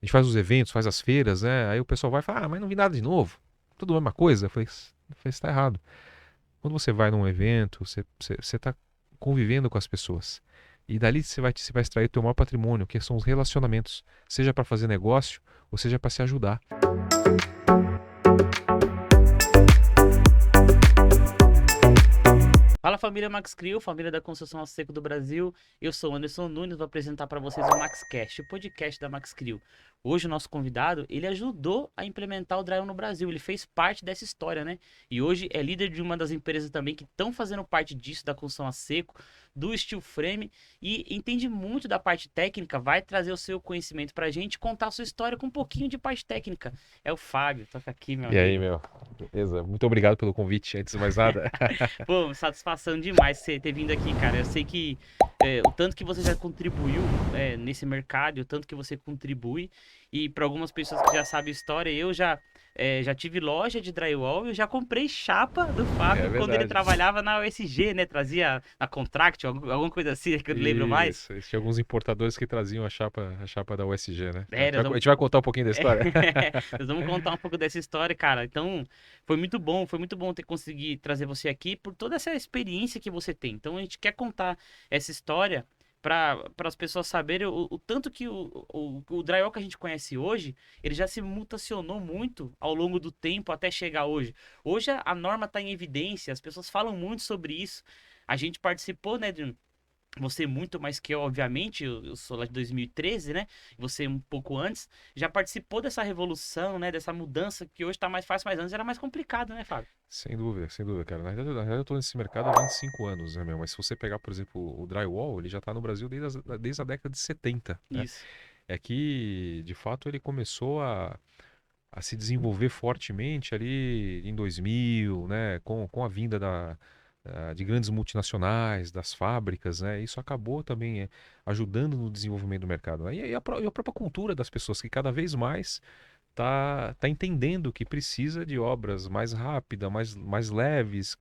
gente faz os eventos, faz as feiras, né? Aí o pessoal vai e fala, mas não vi nada de novo. Tudo a mesma coisa. Eu falei, você tá errado. Quando você vai num evento, você tá convivendo com as pessoas. E dali você vai extrair o teu maior patrimônio, que são os relacionamentos. Seja para fazer negócio, ou seja para se ajudar. Fala família Max Crio, família da construção a seco do Brasil. Eu sou o Anderson Nunes, vou apresentar para vocês o MaxCast, o podcast da Max Crio. Hoje o nosso convidado, ele ajudou a implementar o Drywall no Brasil, ele fez parte dessa história, né? E hoje é líder de uma das empresas também que estão fazendo parte disso, da construção a seco, do steel frame e entende muito da parte técnica, vai trazer o seu conhecimento pra gente, contar a sua história com um pouquinho de parte técnica. É o Fábio, toca aqui, meu E aí, amigo. meu? Beleza? Muito obrigado pelo convite, antes de mais nada. Pô, satisfação demais você ter vindo aqui, cara. Eu sei que o tanto que você já contribuiu nesse mercado, o tanto que você contribui. E para algumas pessoas que já sabem a história, eu já tive loja de drywall e eu já comprei chapa do É Fábio quando ele verdade. trabalhava na USG, né? Trazia na Contract, alguma coisa assim, que eu não lembro mais. Isso. Tinha alguns importadores que traziam a chapa da USG, né? É, nós A vamos, gente vai contar um pouquinho da história? nós vamos contar um pouco dessa história, cara. Então, foi muito bom ter conseguido trazer você aqui por toda essa experiência que você tem. Então, a gente quer contar essa história para as pessoas saberem o tanto que o drywall que a gente conhece hoje, ele já se mutacionou muito ao longo do tempo até chegar hoje. Hoje a norma está em evidência, as pessoas falam muito sobre isso. A gente participou, né, você muito mais que eu, obviamente, eu sou lá de 2013, né? Você um pouco antes, já participou dessa revolução, né? Dessa mudança que hoje tá mais fácil, mas antes era mais complicado, né, Fábio? Sem dúvida, cara. Na verdade, eu tô nesse mercado há 25 anos, né, meu? Mas se você pegar, por exemplo, o drywall, ele já tá no Brasil desde a década de 70, né? Isso. É que, de fato, ele começou a se desenvolver fortemente ali em 2000, né? Com a vinda de grandes multinacionais, das fábricas, né? Isso acabou também ajudando no desenvolvimento do mercado, né? E a própria cultura das pessoas, que cada vez mais tá entendendo que precisa de obras mais rápidas, mais leves,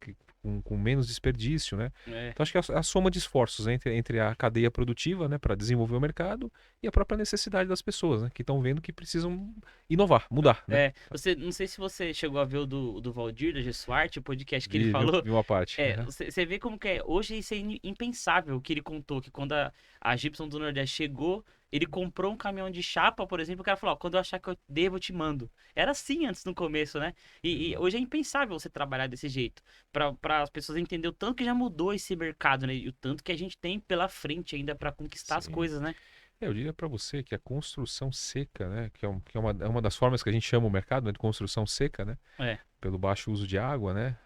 com menos desperdício, né? É. Então acho que é a soma de esforços entre a cadeia produtiva, né, para desenvolver o mercado e a própria necessidade das pessoas, né, que estão vendo que precisam inovar, mudar, né? Você, não sei se você chegou a ver o do Valdir, da G-Swart, o podcast que ele Vi falou. uma parte. Você vê como que é. Hoje isso é impensável o que ele contou, que quando a Gibson do Nordeste chegou, ele comprou um caminhão de chapa, por exemplo, o cara falou, ó, quando eu achar que eu devo, eu te mando. Era assim antes no começo, né? E Exato. hoje é impensável você trabalhar desse jeito. Para as pessoas entenderem o tanto que já mudou esse mercado, né? E o tanto que a gente tem pela frente ainda para conquistar as Sim. coisas, né? Eu diria para você que a construção seca, né, que é uma das formas que a gente chama o mercado, né, de construção seca, né, É, pelo baixo uso de água, né,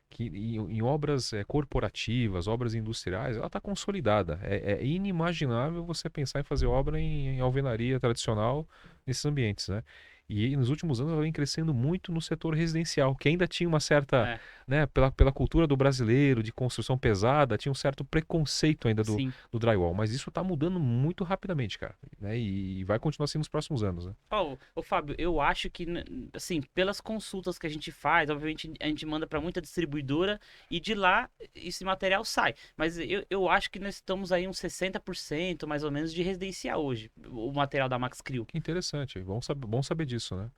que em obras corporativas, obras industriais, ela está consolidada. É inimaginável você pensar em fazer obra em alvenaria tradicional nesses ambientes, né? E nos últimos anos ela vem crescendo muito no setor residencial, que ainda tinha uma certa, é, né, pela cultura do brasileiro, de construção pesada, tinha um certo preconceito ainda sim. do drywall. Mas isso está mudando muito rapidamente, cara, né? E vai continuar assim nos próximos anos, né? Ó, ô Fábio, eu acho que, assim, pelas consultas que a gente faz, obviamente a gente manda para muita distribuidora e de lá esse material sai. Mas eu acho que nós estamos aí uns 60% mais ou menos de residencial hoje, o material da Max Crio. Que interessante, bom saber disso, né?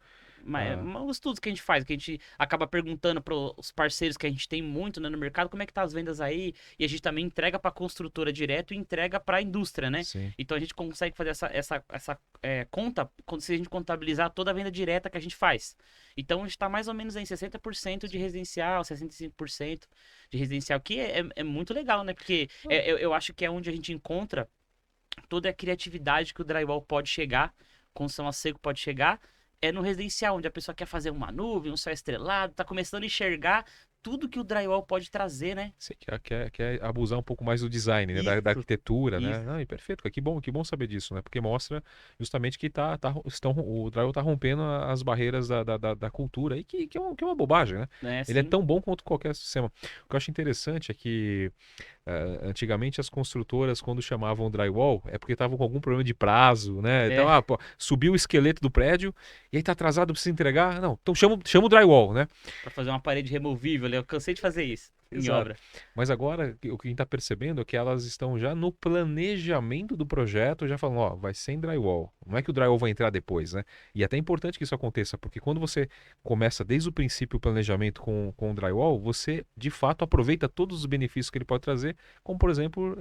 Ah, Os estudos que a gente faz, que a gente acaba perguntando para os parceiros que a gente tem muito, né, no mercado, como é que tá as vendas aí, e a gente também entrega para a construtora direto e entrega para a indústria, né? sim. Então a gente consegue fazer essa conta se a gente contabilizar toda a venda direta que a gente faz. Então a gente está mais ou menos em 60% de residencial, 65% de residencial, que é muito legal, né? Porque eu acho que é onde a gente encontra toda a criatividade que o drywall pode chegar, construção a seco pode chegar, é no residencial, onde a pessoa quer fazer uma nuvem, um céu estrelado, tá começando a enxergar tudo que o drywall pode trazer, né? Você quer abusar um pouco mais do design, né? Da Isso, arquitetura, né? isso. Não, e perfeito, cara, que bom saber disso, né? Porque mostra justamente que o drywall tá rompendo as barreiras da cultura, e que é uma bobagem, né? É, Ele é sim. tão bom quanto qualquer sistema. O que eu acho interessante é que antigamente as construtoras, quando chamavam drywall, é porque estavam com algum problema de prazo, né? Então, É, pô, subiu o esqueleto do prédio e aí tá atrasado, precisa entregar. Não, então chama o drywall, né? pra fazer uma parede removível, eu cansei de fazer isso. em Exato. obra. Mas agora, o que a gente está percebendo é que elas estão já no planejamento do projeto, já falando, ó, vai ser em drywall. Não é que o drywall vai entrar depois, né? E é até importante que isso aconteça, porque quando você começa desde o princípio o planejamento com o drywall, você, de fato, aproveita todos os benefícios que ele pode trazer, como, por exemplo,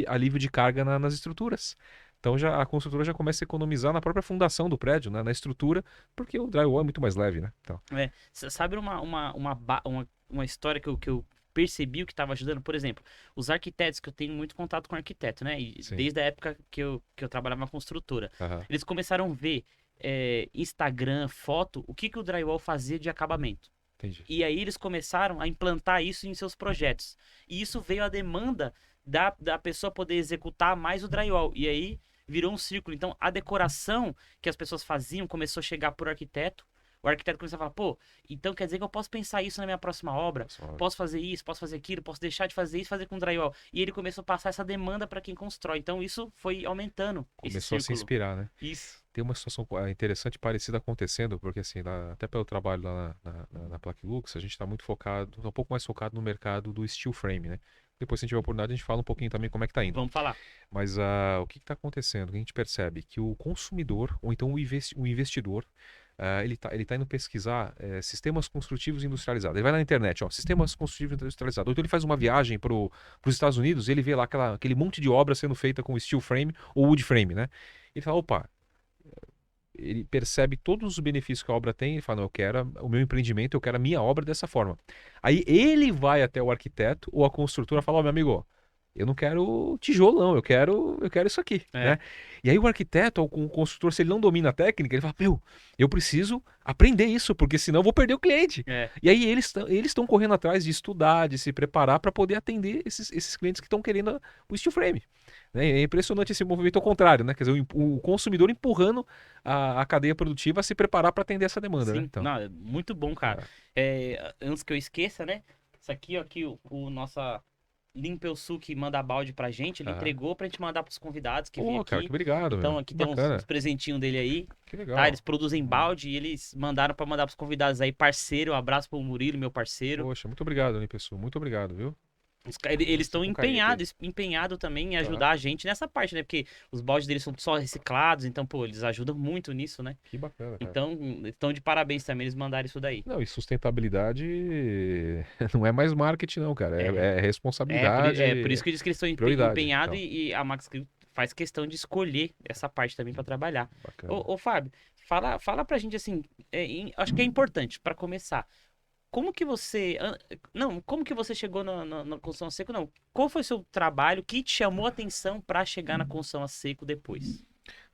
alívio de carga nas estruturas. Então já, a construtora já começa a economizar na própria fundação do prédio, né, na estrutura, porque o drywall é muito mais leve, né? Então, Sabe uma história que eu percebi o que estava ajudando? Por exemplo, os arquitetos, que eu tenho muito contato com arquiteto, né? E sim. desde a época que eu trabalhava na construtora. Aham, Eles começaram a ver Instagram, foto, o que o drywall fazia de acabamento. entendi. E aí eles começaram a implantar isso em seus projetos. E isso veio a demanda da pessoa poder executar mais o drywall. E aí virou um círculo. Então a decoração que as pessoas faziam começou a chegar por arquiteto. O arquiteto começou a falar, pô, então quer dizer que eu posso pensar isso na minha próxima obra? Só- Posso fazer isso, posso fazer aquilo, posso deixar de fazer isso, fazer com drywall. E ele começou a passar essa demanda para quem constrói. Então isso foi aumentando esse Começou a se círculo. inspirar, né? Isso. Tem uma situação interessante parecida acontecendo, porque assim, até pelo trabalho lá na Plaquilux, a gente está muito focado, tá um pouco mais focado no mercado do steel frame, né? Depois, se a gente tiver a oportunidade, a gente fala um pouquinho também como é que tá indo. Vamos falar. Mas o que está acontecendo? Que a gente percebe que o consumidor, ou então o investidor, ele tá indo pesquisar sistemas construtivos industrializados. Ele vai na internet, ó, sistemas construtivos industrializados. Ou então ele faz uma viagem para os Estados Unidos, ele vê lá aquele monte de obra sendo feita com steel frame ou wood frame, né? Ele fala, opa, ele percebe todos os benefícios que a obra tem e fala, não, eu quero o meu empreendimento, eu quero a minha obra dessa forma. Aí ele vai até o arquiteto ou a construtora e fala, ó, meu amigo, eu não quero tijolão, eu quero isso aqui, né? É, E aí o arquiteto ou o construtor, se ele não domina a técnica, ele fala, meu, eu preciso aprender isso, porque senão eu vou perder o cliente. é. E aí eles estão correndo atrás de estudar, de se preparar para poder atender esses clientes que estão querendo o steel frame. Né? É impressionante esse movimento ao contrário, né? Quer dizer, o consumidor empurrando a cadeia produtiva a se preparar para atender essa demanda, né? Sim, Então, não, é muito bom, cara. é. Antes que eu esqueça, né? Isso aqui, ó, aqui o nossa Limpeusul que manda balde pra gente, ele Aham. entregou pra gente mandar pros convidados que vêm Pô, cara, que aqui. obrigado, Então meu. aqui Que tem uns bacana. presentinhos dele aí, Que tá? legal. Eles produzem balde e eles mandaram pra mandar pros convidados aí, parceiro. Um abraço pro Murilo, meu parceiro. Poxa, muito obrigado, hein, pessoal. Muito obrigado, viu? Eles Estou estão com carinho aqui. empenhados também em Tá. ajudar a gente nessa parte, né? Porque os baldes deles são só reciclados, então, pô, eles ajudam muito nisso, né? Que bacana, cara. Então, estão de parabéns também eles mandarem isso daí. Não, e sustentabilidade não é mais marketing, não, cara. É, É por responsabilidade, isso que eu disse que eles estão prioridade. empenhados Então, e a Max Grill faz questão de escolher essa parte também para trabalhar. bacana. Ô, Fábio, fala pra gente assim, acho que é importante para começar. Como que você, não, como que você chegou na construção a seco? Não, qual foi o seu trabalho que te chamou a atenção para chegar na construção a seco depois?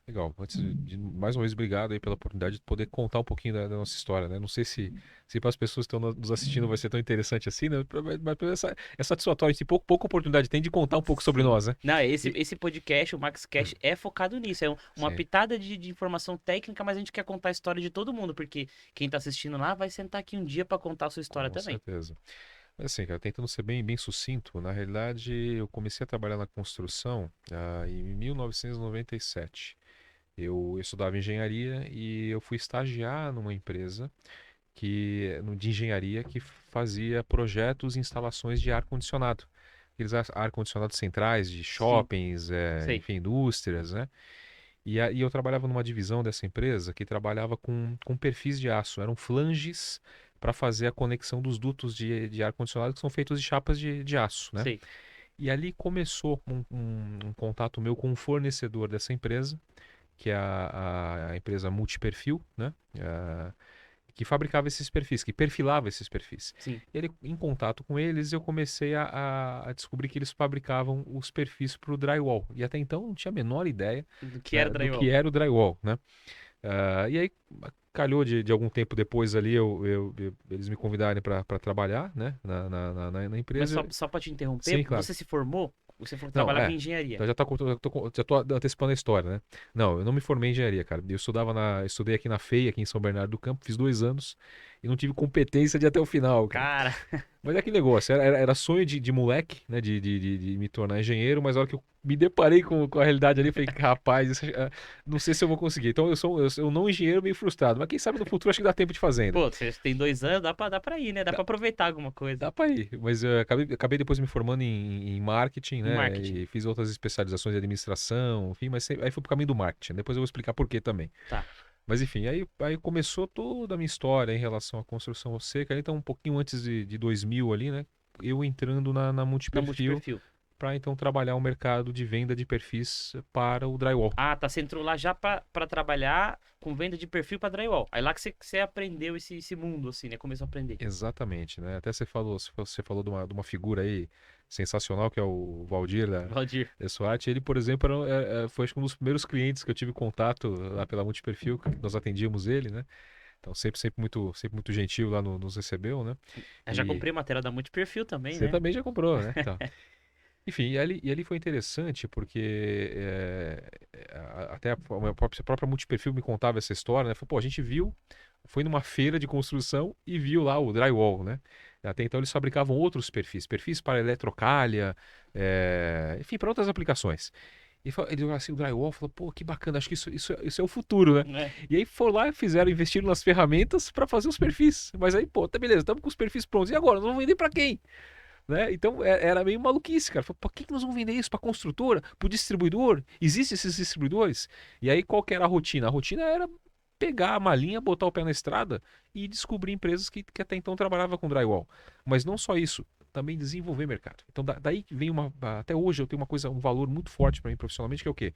Legal. Antes mais uma vez, obrigado aí pela oportunidade de poder contar um pouquinho da nossa história, né? Não sei se para as pessoas que estão nos assistindo vai ser tão interessante assim, né? Mas é satisfatório. A gente tem pouca oportunidade tem de contar um pouco sobre Sim. nós, né? Não, esse, E- esse podcast, o Max Cash, é focado nisso. É uma sim, pitada de informação técnica, mas a gente quer contar a história de todo mundo, porque quem tá assistindo lá vai sentar aqui um dia para contar a sua história com também. certeza. Mas assim, cara, tentando ser bem sucinto, na realidade eu comecei a trabalhar na construção em 1997. Eu estudava engenharia e eu fui estagiar numa empresa de engenharia que fazia projetos e instalações de ar-condicionado. Aqueles ar-condicionados centrais de Sim, shoppings, sei. enfim, indústrias, né? E eu trabalhava numa divisão dessa empresa que trabalhava com perfis de aço. Eram flanges para fazer a conexão dos dutos de ar-condicionado que são feitos de chapas de aço, né? Sei. E ali começou um contato meu com um fornecedor dessa empresa, que é a empresa Multiperfil, né? Que fabricava esses perfis, que perfilava esses perfis. Sim. E ele, em contato com eles, eu comecei a descobrir que eles fabricavam os perfis para o drywall. E até então não tinha a menor ideia, Do que era né, do drywall. que era o drywall, né? E aí calhou de algum tempo depois ali eles me convidarem para trabalhar, né? Na Mas empresa. só para te interromper, Sim, claro. você se formou? Você foi Não, trabalhar com engenharia? então já tô antecipando a história, né? Não, eu não me formei em engenharia, cara. Eu estudei aqui na FEI, aqui em São Bernardo do Campo, fiz 2 anos. e não tive competência de ir até o final, cara. Cara, Mas é aquele negócio, era sonho de moleque, né, de me tornar engenheiro, mas a hora que eu me deparei com a realidade ali, eu falei, rapaz, não sei se eu vou conseguir. Então eu sou um não engenheiro meio frustrado, mas quem sabe no futuro acho que dá tempo de fazer ainda. pô, você tem 2 anos, dá pra ir, né? Dá pra aproveitar alguma coisa. Dá pra ir, mas eu acabei depois me formando em marketing, Em né, marketing. e fiz outras especializações em administração, enfim, mas aí fui pro caminho do marketing, depois eu vou explicar por quê também. Tá. Mas enfim, aí começou toda a minha história em relação à construção seca, então um pouquinho antes de 2000 ali, né, eu entrando na Na Multiperfil multiperfil. para então trabalhar o mercado de venda de perfis para o drywall. Ah, tá. Você entrou lá já pra trabalhar com venda de perfil pra drywall. Aí lá que você aprendeu esse mundo, assim, né? Começou a aprender. Exatamente, né? Até você falou de uma figura aí sensacional que é o Valdir Valdir. da SWAT. Ele, por exemplo, foi acho que um dos primeiros clientes que eu tive contato lá pela Multiperfil, que nós atendíamos ele, né? Então sempre muito gentil lá nos recebeu, né? Eu já E comprei matéria da multiperfil também, você né? também já comprou, né? Então, enfim, e ali foi interessante porque até a própria Multiperfil me contava essa história, né? Falou, pô, a gente viu, foi numa feira de construção e viu lá o drywall, né? Até então eles fabricavam outros perfis para eletrocalha, enfim, para outras aplicações. Ele olhou assim o drywall, falou, pô, que bacana, acho que isso é o futuro, né? É. E aí foram lá e investiram nas ferramentas para fazer os perfis. Mas aí, pô, tá beleza, estamos com os perfis prontos. E agora? Nós vamos vender para quem? Né? Então era meio maluquice, cara. Falei, por que nós vamos vender isso para construtora, para o distribuidor? Existem esses distribuidores? E aí qual que era a rotina? A rotina era pegar a malinha, botar o pé na estrada e descobrir empresas que até então trabalhavam com drywall. Mas não só isso, também desenvolver mercado. Então daí que vem até hoje eu tenho um valor muito forte para mim profissionalmente, que é o quê?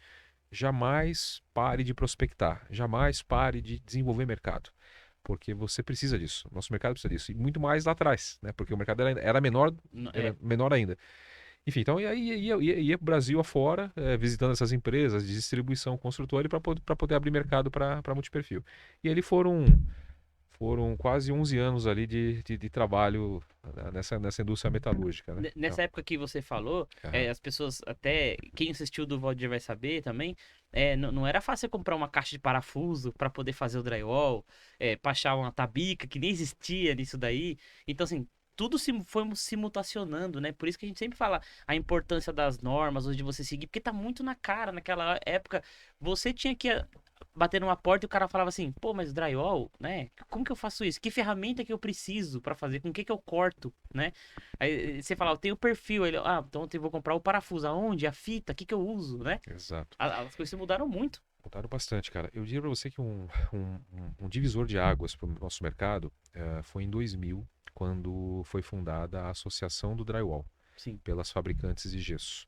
Jamais pare de prospectar, jamais pare de desenvolver mercado. Porque você precisa disso. Nosso mercado precisa disso. E muito mais lá atrás, né? Porque o mercado era menor, É. era menor ainda. Enfim, então e aí ia para o Brasil afora, visitando essas empresas de distribuição construtora para poder abrir mercado para multiperfil. E ali foram quase 11 anos ali de trabalho nessa indústria metalúrgica, né? Então, Nessa época que você falou, aham. as pessoas, até quem assistiu do Valdir vai saber também, não era fácil comprar uma caixa de parafuso para poder fazer o drywall, pra achar uma tabica que nem existia nisso daí. Então, assim, tudo foi se mutacionando, né? Por isso que a gente sempre fala a importância das normas, onde você seguir, porque tá muito na cara. Naquela época, você tinha que bater numa porta e o cara falava assim, pô, mas drywall, né? Como que eu faço isso? Que ferramenta que eu preciso pra fazer? Com o que que eu corto, né? Aí você fala, eu tenho perfil. Aí ele, então eu vou comprar o parafuso. Aonde? A fita? O que que eu uso, né? Exato. As coisas mudaram muito. Mudaram bastante, cara. Eu diria para você que um divisor de águas para o nosso mercado foi em 2000, quando foi fundada a Associação do Drywall, Sim. pelas fabricantes de gesso.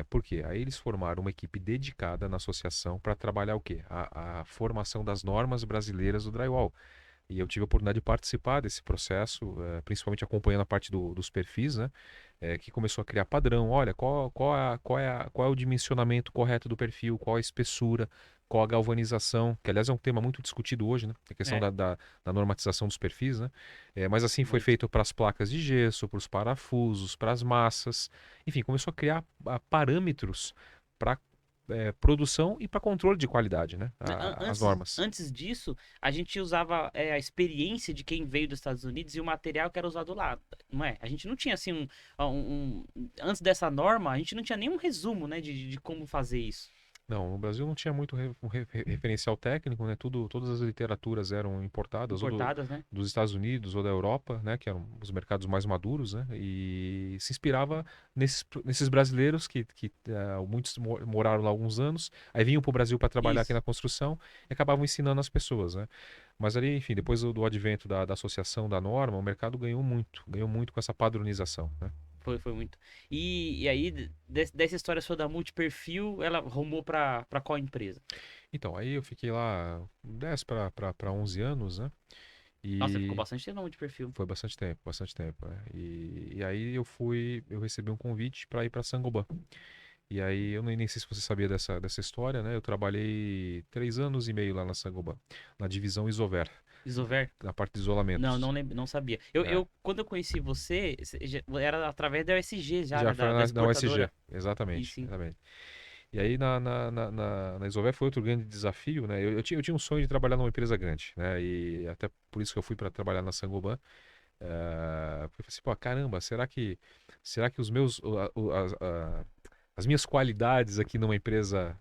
Por quê? Aí eles formaram uma equipe dedicada na associação para trabalhar o quê? A formação das normas brasileiras do drywall. E eu tive a oportunidade de participar desse processo, principalmente acompanhando a parte dos perfis, né? Que começou a criar padrão. Olha, qual é o dimensionamento correto do perfil, qual a espessura, qual a galvanização, que aliás é um tema muito discutido hoje, né? A questão É, da normatização dos perfis, né? Mas assim foi muito. feito para as placas de gesso, para os parafusos, para as massas. Enfim, começou a criar parâmetros para produção e para controle de qualidade, né? As Antes, normas. antes disso, a gente usava a experiência de quem veio dos Estados Unidos e o material que era usado lá, não é? A gente não tinha assim antes dessa norma, a gente não tinha nenhum resumo, né, de como fazer isso. Não, no Brasil não tinha muito referencial técnico, né? Todas as literaturas eram importadas, ou Importadas, né? dos Estados Unidos ou da Europa, né? Que eram os mercados mais maduros, né? E se inspirava nesses brasileiros que muitos moraram lá alguns anos, aí vinham para o Brasil para trabalhar aqui Isso. na construção e acabavam ensinando as pessoas, né? Mas ali, enfim, depois do advento da associação da norma, o mercado ganhou muito com essa padronização, né? Foi muito. E aí, dessa história sua da multiperfil, ela rumou pra qual empresa? Então, aí eu fiquei lá 10 para 11 anos, né? Nossa, você ficou E bastante tempo na multiperfil. foi bastante tempo, né? E aí eu recebi um convite para ir para Sangoban. E aí eu nem sei se você sabia dessa história, né? Eu trabalhei 3 anos e meio lá na Sangoban, na divisão Isover, Isover? na parte de Não, isolamentos. não lembro, não sabia. É, Quando eu conheci era através da USG já, já né? foi Da na USG, exportadora. E exatamente, sim. exatamente. E aí na Isover foi outro grande desafio, né? Eu tinha um sonho de trabalhar numa empresa grande, né? E até por isso que eu fui para trabalhar na Saint-Gobain. Porque eu falei assim, pô, caramba, será que os meus, as minhas qualidades aqui numa empresa,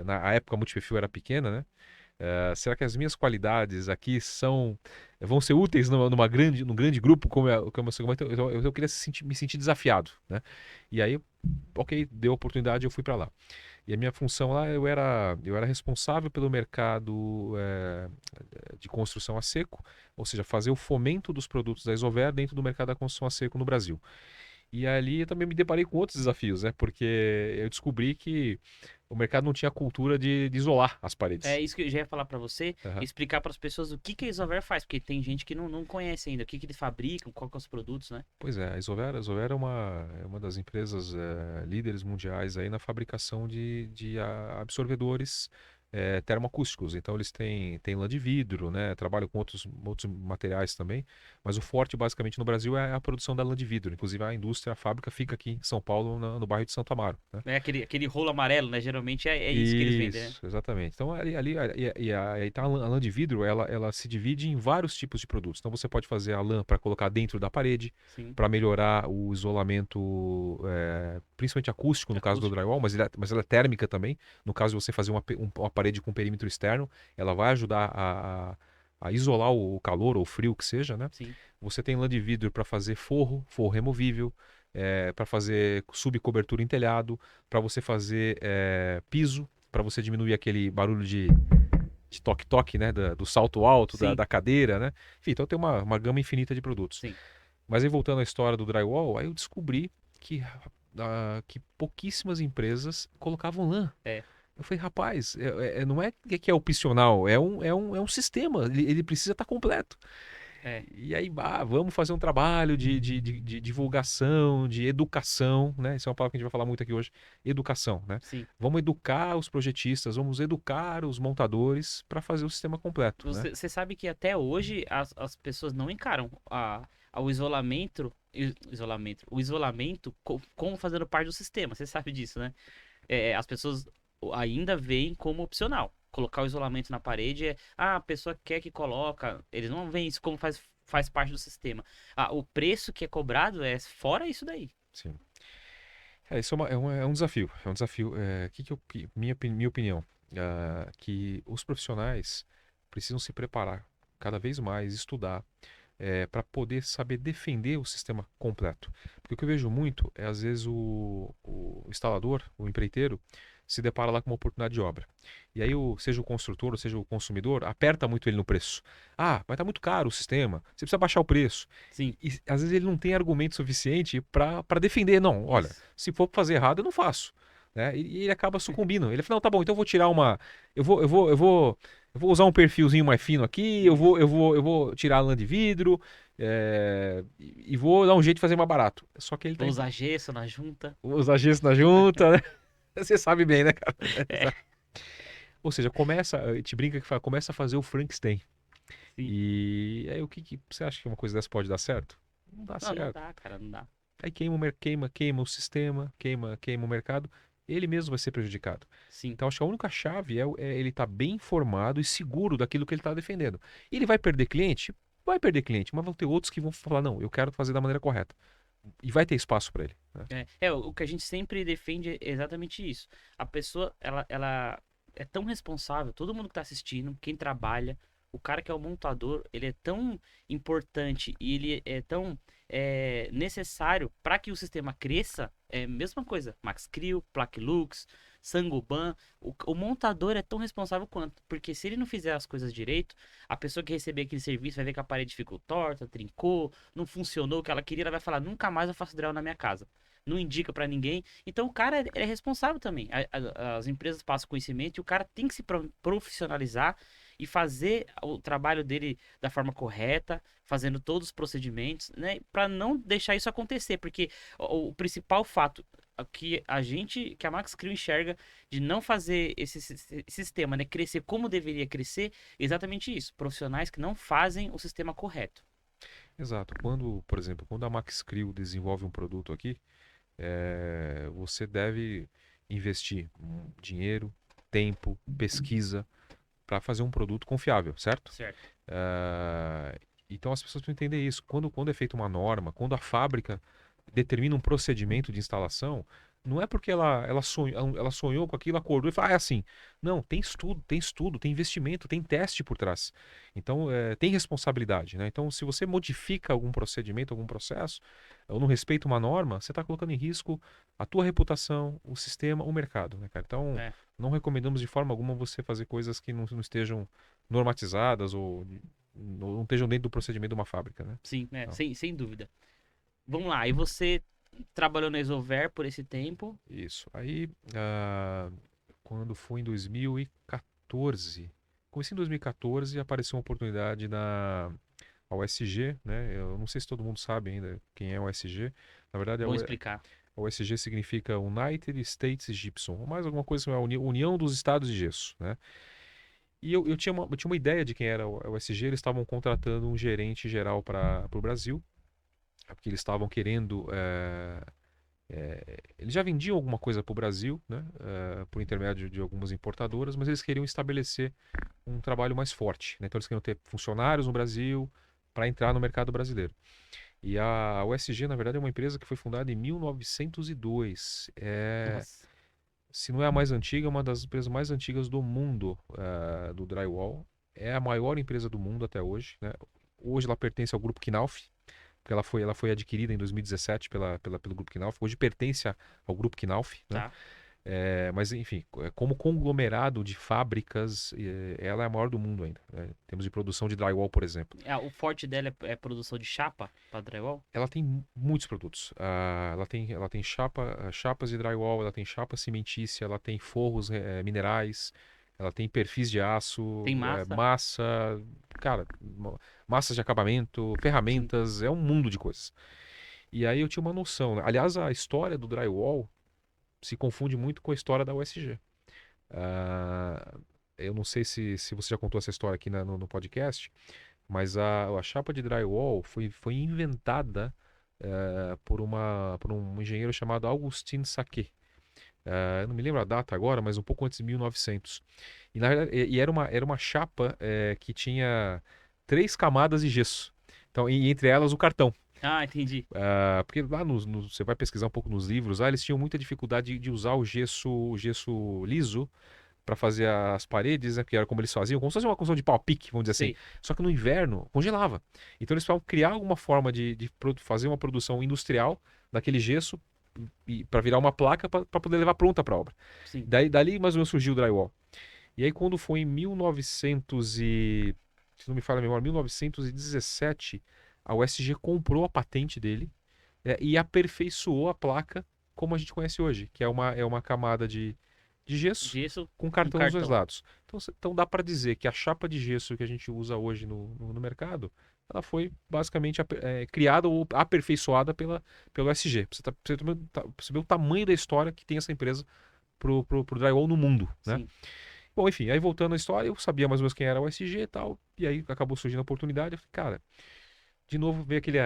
na época a Multifio era pequena, né? Será que as minhas qualidades aqui vão ser úteis num grande grupo como é o Saint-Gobain? Então, eu queria me sentir desafiado, né? E aí, ok, deu a oportunidade, eu fui para lá. E a minha função lá, eu era responsável pelo mercado de construção a seco, ou seja, fazer o fomento dos produtos da Isover dentro do mercado da construção a seco no Brasil. E ali eu também me deparei com outros desafios, né? Porque eu descobri que o mercado não tinha a cultura de isolar as É paredes. isso que eu já ia falar pra você, Aham. explicar para as pessoas o que a Isover faz, porque tem gente que não conhece ainda, o que eles fabricam, qual que é os produtos, né? Pois é, a Isover é uma das empresas líderes mundiais aí na fabricação de absorvedores termoacústicos. Então eles têm lã de vidro, né? Trabalham com outros materiais também, mas o forte basicamente no Brasil é a produção da lã de vidro. Inclusive a fábrica fica aqui em São Paulo, no bairro de Santo Amaro, né? É aquele rolo amarelo, né? Geralmente é isso que eles vendem, né? Isso, exatamente. Então, aí tá a lã de vidro, ela se divide em vários tipos de produtos. Então, você pode fazer a lã para colocar dentro da parede, Sim, para melhorar o isolamento, principalmente acústico, no caso do acústico. drywall, mas ela é térmica também. No caso de você fazer uma parede com perímetro externo, ela vai ajudar a isolar o calor ou o frio que seja, né? Sim, Você tem lã de vidro para fazer forro removível, para fazer subcobertura em telhado, para você fazer piso, para você diminuir aquele barulho de toque-toque, né, do salto alto, da, sim, da cadeira, né? Enfim, então tem uma gama infinita de produtos. sim. Mas aí voltando à história do drywall, aí eu descobri que pouquíssimas empresas colocavam lã. É, Eu falei, rapaz, não é que é opcional, é um sistema, ele precisa estar completo. é, E aí, vamos fazer um trabalho de divulgação, de educação, né? Isso é uma palavra que a gente vai falar muito aqui hoje, educação, né? sim. Vamos educar os projetistas, vamos educar os montadores para fazer o sistema completo, né? Você sabe que até hoje as pessoas não encaram o isolamento como fazendo parte do sistema. Você sabe disso, né? As pessoas ainda veem como opcional. Colocar o isolamento na parede a pessoa quer que coloca. Eles não veem isso como faz parte do sistema. O preço que é cobrado é fora isso daí. Sim. Isso é um desafio. É um desafio. Minha opinião, que os profissionais precisam se preparar cada vez mais, estudar, para poder saber defender o sistema completo. Porque o que eu vejo muito é, às vezes, o instalador, o empreiteiro, se depara lá com uma oportunidade de obra. E aí, seja o construtor, ou seja o consumidor, aperta muito ele no preço. Ah, vai estar muito caro o sistema, você precisa baixar o preço. Sim, E às vezes ele não tem argumento suficiente para defender. Não, olha, isso. se for fazer errado, eu não faço. Né? E ele acaba sucumbindo. Ele fala, não, tá bom, então eu vou tirar uma. Eu vou usar um perfilzinho mais fino aqui, eu vou, Isso. eu vou, eu vou tirar a lã de vidro, e vou dar um jeito de fazer mais barato. Só que ele tá Vou usar gesso na junta. usar gesso na junta, né? Você sabe bem, né, cara? É, Ou seja, a gente brinca que fala, começa a fazer o Frankenstein. sim. E aí o que você acha que uma coisa dessa pode dar certo? Não dá Não, não certo. dá, cara, não dá. Aí queima o sistema, queima o mercado, ele mesmo vai ser prejudicado. Sim. Então acho que a única chave é ele estar bem informado e seguro daquilo que ele está defendendo. E ele vai perder cliente? Vai perder cliente, mas vão ter outros que vão falar, não, eu quero fazer da maneira correta. E vai ter espaço para ele, né? O que a gente sempre defende é exatamente isso. A pessoa, ela é tão responsável, todo mundo que tá assistindo, quem trabalha, o cara que é o montador, ele é tão importante e ele é tão necessário para que o sistema cresça. É a mesma coisa, Max Creo, Plaquelux, Sangoban, o montador é tão responsável quanto, porque se ele não fizer as coisas direito, a pessoa que receber aquele serviço vai ver que a parede ficou torta, trincou, não funcionou o que ela queria, ela vai falar, nunca mais eu faço drill na minha casa. Não indica pra ninguém. Então o cara é responsável também. As empresas passam conhecimento e o cara tem que se profissionalizar e fazer o trabalho dele da forma correta, fazendo todos os procedimentos, né, para não deixar isso acontecer, porque o principal fato que a Max Creo enxerga de não fazer esse sistema, né, crescer como deveria crescer, é exatamente isso. Profissionais que não fazem o sistema correto. Exato. Por exemplo, quando a Max Creo desenvolve um produto aqui, você deve investir dinheiro, tempo, pesquisa para fazer um produto confiável, certo? Certo. Então as pessoas precisam entender isso. Quando é feita uma norma, quando a fábrica determina um procedimento de instalação, não é porque ela sonhou com aquilo, acordou e falou, ah, é assim. Não, tem estudo, tem investimento, tem teste por trás. Então, tem responsabilidade, né? Então, se você modifica algum procedimento, algum processo, ou não respeita uma norma, você está colocando em risco a tua reputação, o sistema, o mercado, né, cara? Então, É. não recomendamos de forma alguma você fazer coisas que não estejam normatizadas ou não estejam dentro do procedimento de uma fábrica, né? Sim, né? Então, Sem dúvida. Vamos lá. E você trabalhou na Exover por esse tempo? isso. Aí, quando foi em 2014, comecei em 2014, apareceu uma oportunidade na USG, né? Eu não sei se todo mundo sabe ainda quem é a USG. Na verdade, Vamos explicar. a USG significa United States Gypsum, ou mais alguma coisa, a União dos Estados de Gesso, né? E eu tinha uma ideia de quem era a USG. Eles estavam contratando um gerente geral para o Brasil, porque eles estavam querendo. Eles já vendiam alguma coisa para o Brasil, né, por intermédio de algumas importadoras, mas eles queriam estabelecer um trabalho mais forte, né? Então eles queriam ter funcionários no Brasil para entrar no mercado brasileiro. E a USG, na verdade, é uma empresa que foi fundada em 1902. Nossa. Se não é a mais antiga, é uma das empresas mais antigas do mundo, do drywall. É a maior empresa do mundo até hoje, né? Hoje ela pertence ao grupo Knauf, porque ela foi adquirida em 2017 pelo grupo Knauf. Hoje pertence ao grupo Knauf, né? Tá. Mas enfim, como conglomerado de fábricas, ela é a maior do mundo ainda, né? Em termos de produção de drywall, por exemplo. O forte dela é produção de chapa para drywall? Ela tem muitos produtos. Ela tem chapas de drywall, ela tem chapa cimentícia, ela tem forros minerais, ela tem perfis de aço, Tem massa? massa, cara, massas de acabamento, Sim. ferramentas, é um mundo de coisas. E aí eu tinha uma noção, né? Aliás, a história do drywall se confunde muito com a história da USG. Ah, eu não sei se você já contou essa história aqui no podcast, mas a chapa de drywall foi inventada por um engenheiro chamado Augustin Saquet. Eu não me lembro a data agora, mas um pouco antes de 1900. E, na verdade, era uma chapa que tinha três camadas de gesso. Então, e entre elas o cartão. Ah, entendi. Porque lá você vai pesquisar um pouco nos livros, eles tinham muita dificuldade de usar o gesso liso para fazer as paredes, né, que era como eles faziam, como se fosse uma construção de pau-pique, vamos dizer assim. Sei. Só que no inverno congelava. Então eles precisavam criar alguma forma de fazer uma produção industrial daquele gesso para virar uma placa para poder levar pronta para a obra. Sim. Dali mais ou menos surgiu o drywall. E aí quando foi em 1900 se não me falha a memória, 1917, a USG comprou a patente dele, e aperfeiçoou a placa como a gente conhece hoje, que é uma camada de gesso Gesso com com cartão dos dois cartão. lados. Então dá para dizer que a chapa de gesso que a gente usa hoje no mercado, ela foi basicamente criada ou aperfeiçoada pelo SG. Você vê o tamanho da história que tem essa empresa pro drywall no mundo, né? Sim. Bom, enfim, aí voltando à história, eu sabia mais ou menos quem era o SG e tal, e aí acabou surgindo a oportunidade. Eu falei, cara, de novo veio aquele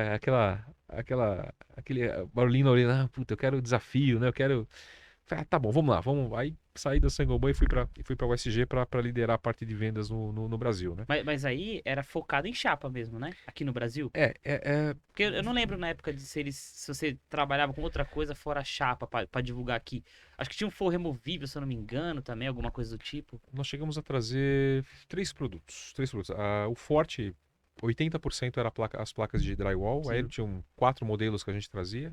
barulhinho na orelha, puta, eu quero desafio, né? Eu quero. Falei, tá bom, vamos lá, vamos. Aí saí da Sangoban e fui para o USG para liderar a parte de vendas no Brasil, né? Mas aí era focado em chapa mesmo, né? Aqui no Brasil. É, é, é, Porque eu não lembro na época de se você trabalhava com outra coisa fora chapa pra divulgar aqui. Acho que tinha um forro removível, se eu não me engano, também, alguma coisa do tipo. Nós chegamos a trazer três produtos. Três produtos. O Forte, 80% era as placas de drywall. Aí Sim. tinham quatro modelos que a gente trazia.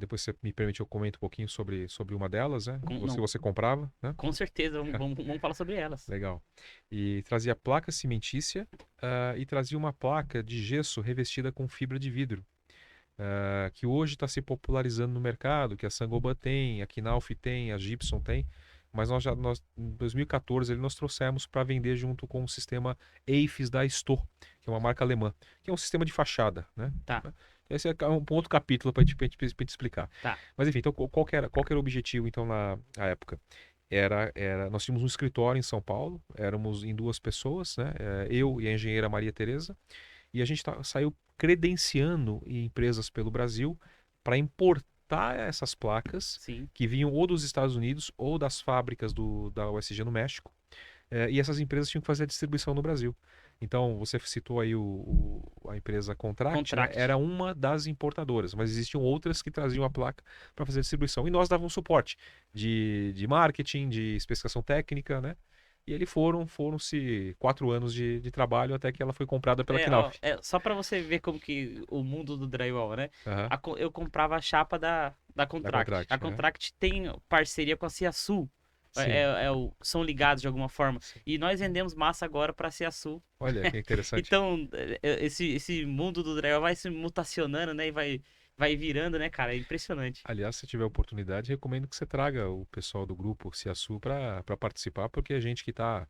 Depois você me permite, eu comento um pouquinho sobre uma delas, né? Não, Você comprava, né? com certeza, vamos falar sobre elas. Legal. E trazia placa cimentícia, e trazia uma placa de gesso revestida com fibra de vidro, que hoje está se popularizando no mercado, que a Sangoban tem, a Knauf tem, a Gibson tem, mas em 2014 nós trouxemos para vender junto com o sistema EIFS da Sto, que é uma marca alemã, que é um sistema de fachada, né? Tá, Esse é um outro capítulo para te explicar. tá. Mas enfim, então qual que era o objetivo então na época? Nós tínhamos um escritório em São Paulo, éramos em duas pessoas, né? Eu e a engenheira Maria Tereza, e a gente saiu credenciando em empresas pelo Brasil para importar importar essas placas Sim. que vinham ou dos Estados Unidos ou das fábricas da USG no México. E essas empresas tinham que fazer a distribuição no Brasil. Então, você citou aí a empresa Contract, né? Contract. Era uma das importadoras, mas existiam outras que traziam a placa para fazer a distribuição. E nós dávamos suporte de marketing, de especificação técnica, né? E eles foram-se 4 anos de trabalho até que ela foi comprada pela Ó, Knauf. só pra você ver como que o mundo do drywall, né? Aham. Eu comprava a chapa da Da Contract. A Contract, aham. Contract tem parceria com a Ciasul. Sim, São ligados de alguma forma. sim. E nós vendemos massa agora pra Ciasul. Olha que interessante. Então, esse mundo do drywall vai se mutacionando, né? E vai virando, né, cara? É impressionante. Aliás, se tiver oportunidade, recomendo que você traga o pessoal do grupo Ciaçu para participar, porque é gente que está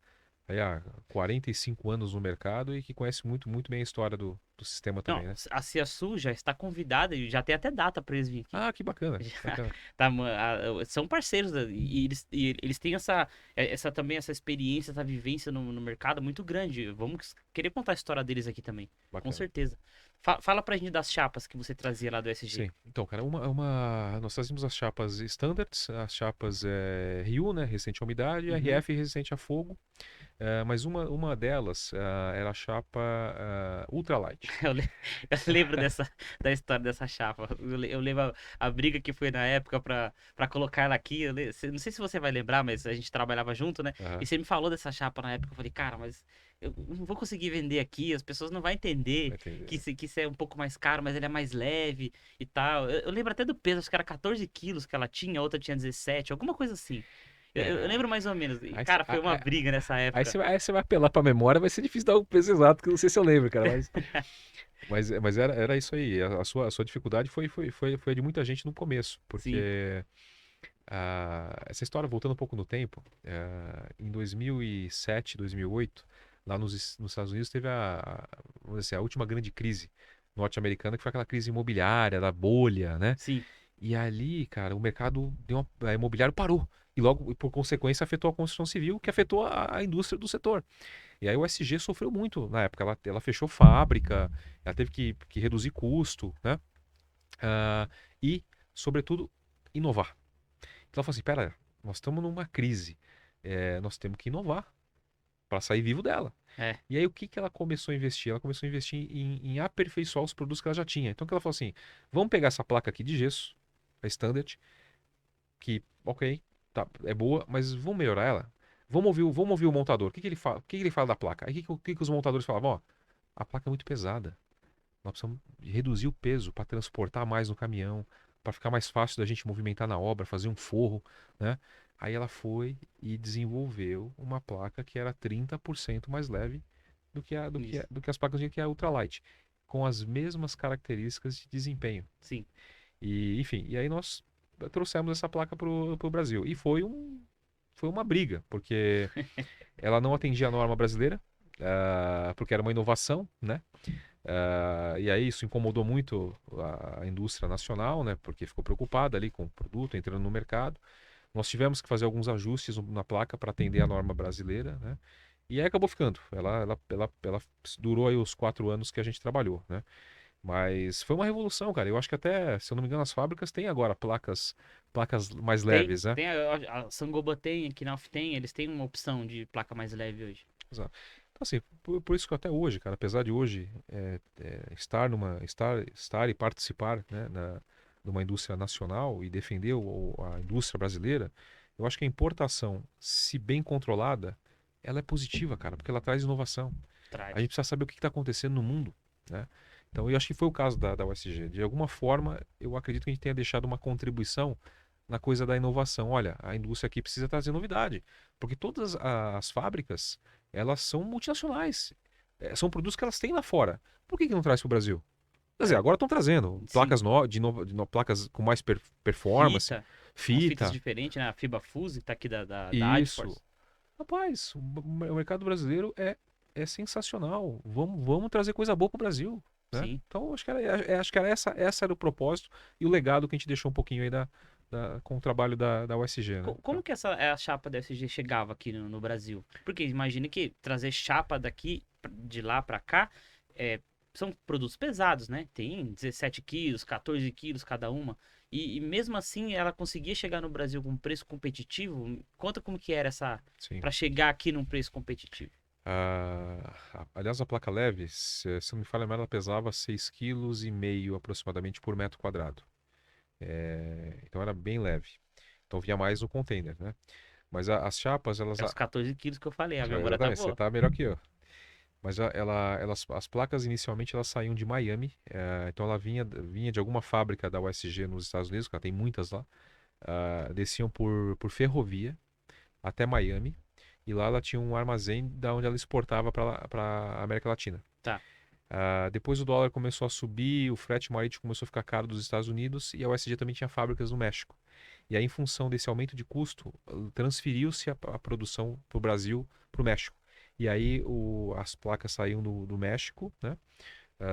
aí há 45 anos no mercado e que conhece muito, muito bem a história do sistema Não, também, né? a Ciasul já está convidada e já tem até data pra eles virem aqui. Ah, que bacana, Já, bacana. tá, são parceiros e eles têm também essa experiência, essa vivência no mercado muito grande. Vamos querer contar a história deles aqui também, com Bacana. certeza. Fala pra gente das chapas que você trazia lá do SG. Sim, então, cara, nós trazemos as chapas standards, as chapas RU, né, resistente à umidade, Uhum. RF, resistente a fogo, mas uma delas era a chapa ultralight. Eu lembro da história dessa chapa. Eu lembro a briga que foi na época pra colocar ela aqui. Não sei se você vai lembrar, mas a gente trabalhava junto, né? E Aham, você me falou dessa chapa na época. Eu falei, cara, mas eu não vou conseguir vender aqui. As pessoas não vão entender vai entender, que né? isso é um pouco mais caro, mas ele é mais leve e tal. Eu lembro até do peso, acho que era 14 quilos que ela tinha, a outra tinha 17, alguma coisa assim. Eu É, lembro mais ou menos. E, aí, cara, foi uma briga nessa Aí época. você vai apelar pra memória, vai ser difícil dar o peso exato, que eu não sei se eu lembro, cara. Mas era isso aí. A sua dificuldade foi a de muita gente no começo. Sim, Porque essa história, voltando um pouco no tempo, em 2007, 2008, lá nos Estados Unidos, teve vamos dizer assim, a última grande crise norte-americana, que foi aquela crise imobiliária, da bolha, né? sim. E ali, cara, o mercado imobiliário parou. E logo, por consequência, afetou a construção civil, que afetou a indústria do setor. E aí o SG sofreu muito na época. Ela fechou fábrica, ela teve que reduzir custo, né? Ah, e, sobretudo, inovar. Então ela falou assim: pera, nós estamos numa crise. Nós temos que inovar para sair vivo dela. É. E aí o que que ela começou a investir? Ela começou a investir em aperfeiçoar os produtos que ela já tinha. Então o que ela falou assim: vamos pegar essa placa aqui de gesso, a Standard, que, ok, tá, é boa, mas vamos melhorar ela. Vamos ouvir o montador. O que que ele fala? O que que ele fala da placa? Aí o que que os montadores falavam? Ó, a placa é muito pesada. Nós precisamos reduzir o peso para transportar mais no caminhão, para ficar mais fácil da gente movimentar na obra, fazer um forro, né? Aí ela foi e desenvolveu uma placa que era 30% mais leve do que, a, do que, Isso. a- do que as placas que é a ultralight, com as mesmas características de desempenho. Sim. E, enfim, e aí nós trouxemos essa placa pro Brasil. E foi uma briga, porque ela não atendia a norma brasileira, porque era uma inovação, né? E aí isso incomodou muito a indústria nacional, né? Porque ficou preocupada ali com o produto entrando no mercado. Nós tivemos que fazer alguns ajustes na placa para atender a norma brasileira, né? E aí acabou ficando. Ela durou aí os 4 anos que a gente trabalhou, né? Mas foi uma revolução, cara. Eu acho que até, se eu não me engano, as fábricas têm agora placas mais Tem, leves, né? tem a Sangoba tem, a Knauf tem, eles têm uma opção de placa mais leve hoje. Exato. Então, assim, por isso que até hoje, cara, apesar de hoje estar e participar, né, de uma indústria nacional e defender a indústria brasileira, eu acho que a importação, se bem controlada, ela é positiva, cara, porque ela traz inovação. A Traz. gente precisa saber o que está acontecendo no mundo, né? Então, eu acho que foi o caso da USG. De alguma forma, eu acredito que a gente tenha deixado uma contribuição na coisa da inovação. Olha, a indústria aqui precisa trazer novidade, porque todas as fábricas, elas são multinacionais. São produtos que elas têm lá fora. Por que não traz para o Brasil? Quer dizer, É, agora estão trazendo sim. placas placas com mais performance, Fita, umas fitas fita, diferentes, né? A Fiba Fuse, que tá aqui da isso. Adforce. Rapaz, o mercado brasileiro é sensacional. Vamos trazer coisa boa para o Brasil, né? Sim. Então, acho que era essa era o propósito e o legado que a gente deixou um pouquinho aí com o trabalho da USG, né? Como que a chapa da SG chegava aqui no Brasil? Porque imagine que trazer chapa de lá pra cá são produtos pesados, né? Tem 17 quilos, 14 quilos cada uma. E mesmo assim ela conseguia chegar no Brasil com um preço competitivo. Conta como que era essa Sim. para chegar aqui num preço competitivo. Aliás, a placa leve, se não me falha, ela pesava 6,5 kg aproximadamente por metro quadrado. Então era bem leve. Então vinha mais no container, né? Mas as chapas, elas. É os 14 quilos que eu falei, a memória tá Exatamente, você boa. tá melhor que eu. Mas as placas inicialmente elas saíam de Miami, então ela vinha de alguma fábrica da USG nos Estados Unidos, que ela tem muitas lá, desciam por ferrovia até Miami, e lá ela tinha um armazém da onde ela exportava para a América Latina. Tá. Depois o dólar começou a subir, o frete marítimo começou a ficar caro dos Estados Unidos e a USG também tinha fábricas no México. E aí, em função desse aumento de custo, transferiu-se a produção para o Brasil, para o México. E aí as placas saíam do México, né?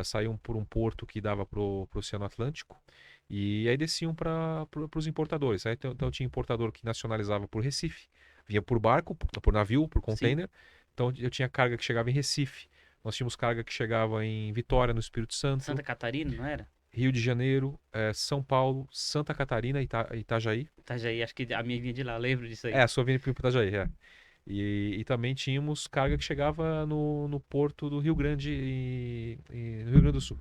Saíam por um porto que dava para o Oceano Atlântico e aí desciam para os importadores. Aí, então tinha importador que nacionalizava por Recife, vinha por barco, por navio, por Sim. container. Então eu tinha carga que chegava em Recife, nós tínhamos carga que chegava em Vitória, no Espírito Santo, Santa Catarina, não era? Rio de Janeiro, São Paulo, Santa Catarina, Itajaí. Itajaí, acho que a minha vinha de lá, lembro disso É, aí. a sua vinha para Itajaí, é. E também tínhamos carga que chegava no porto do Rio Grande, no Rio Grande do Sul.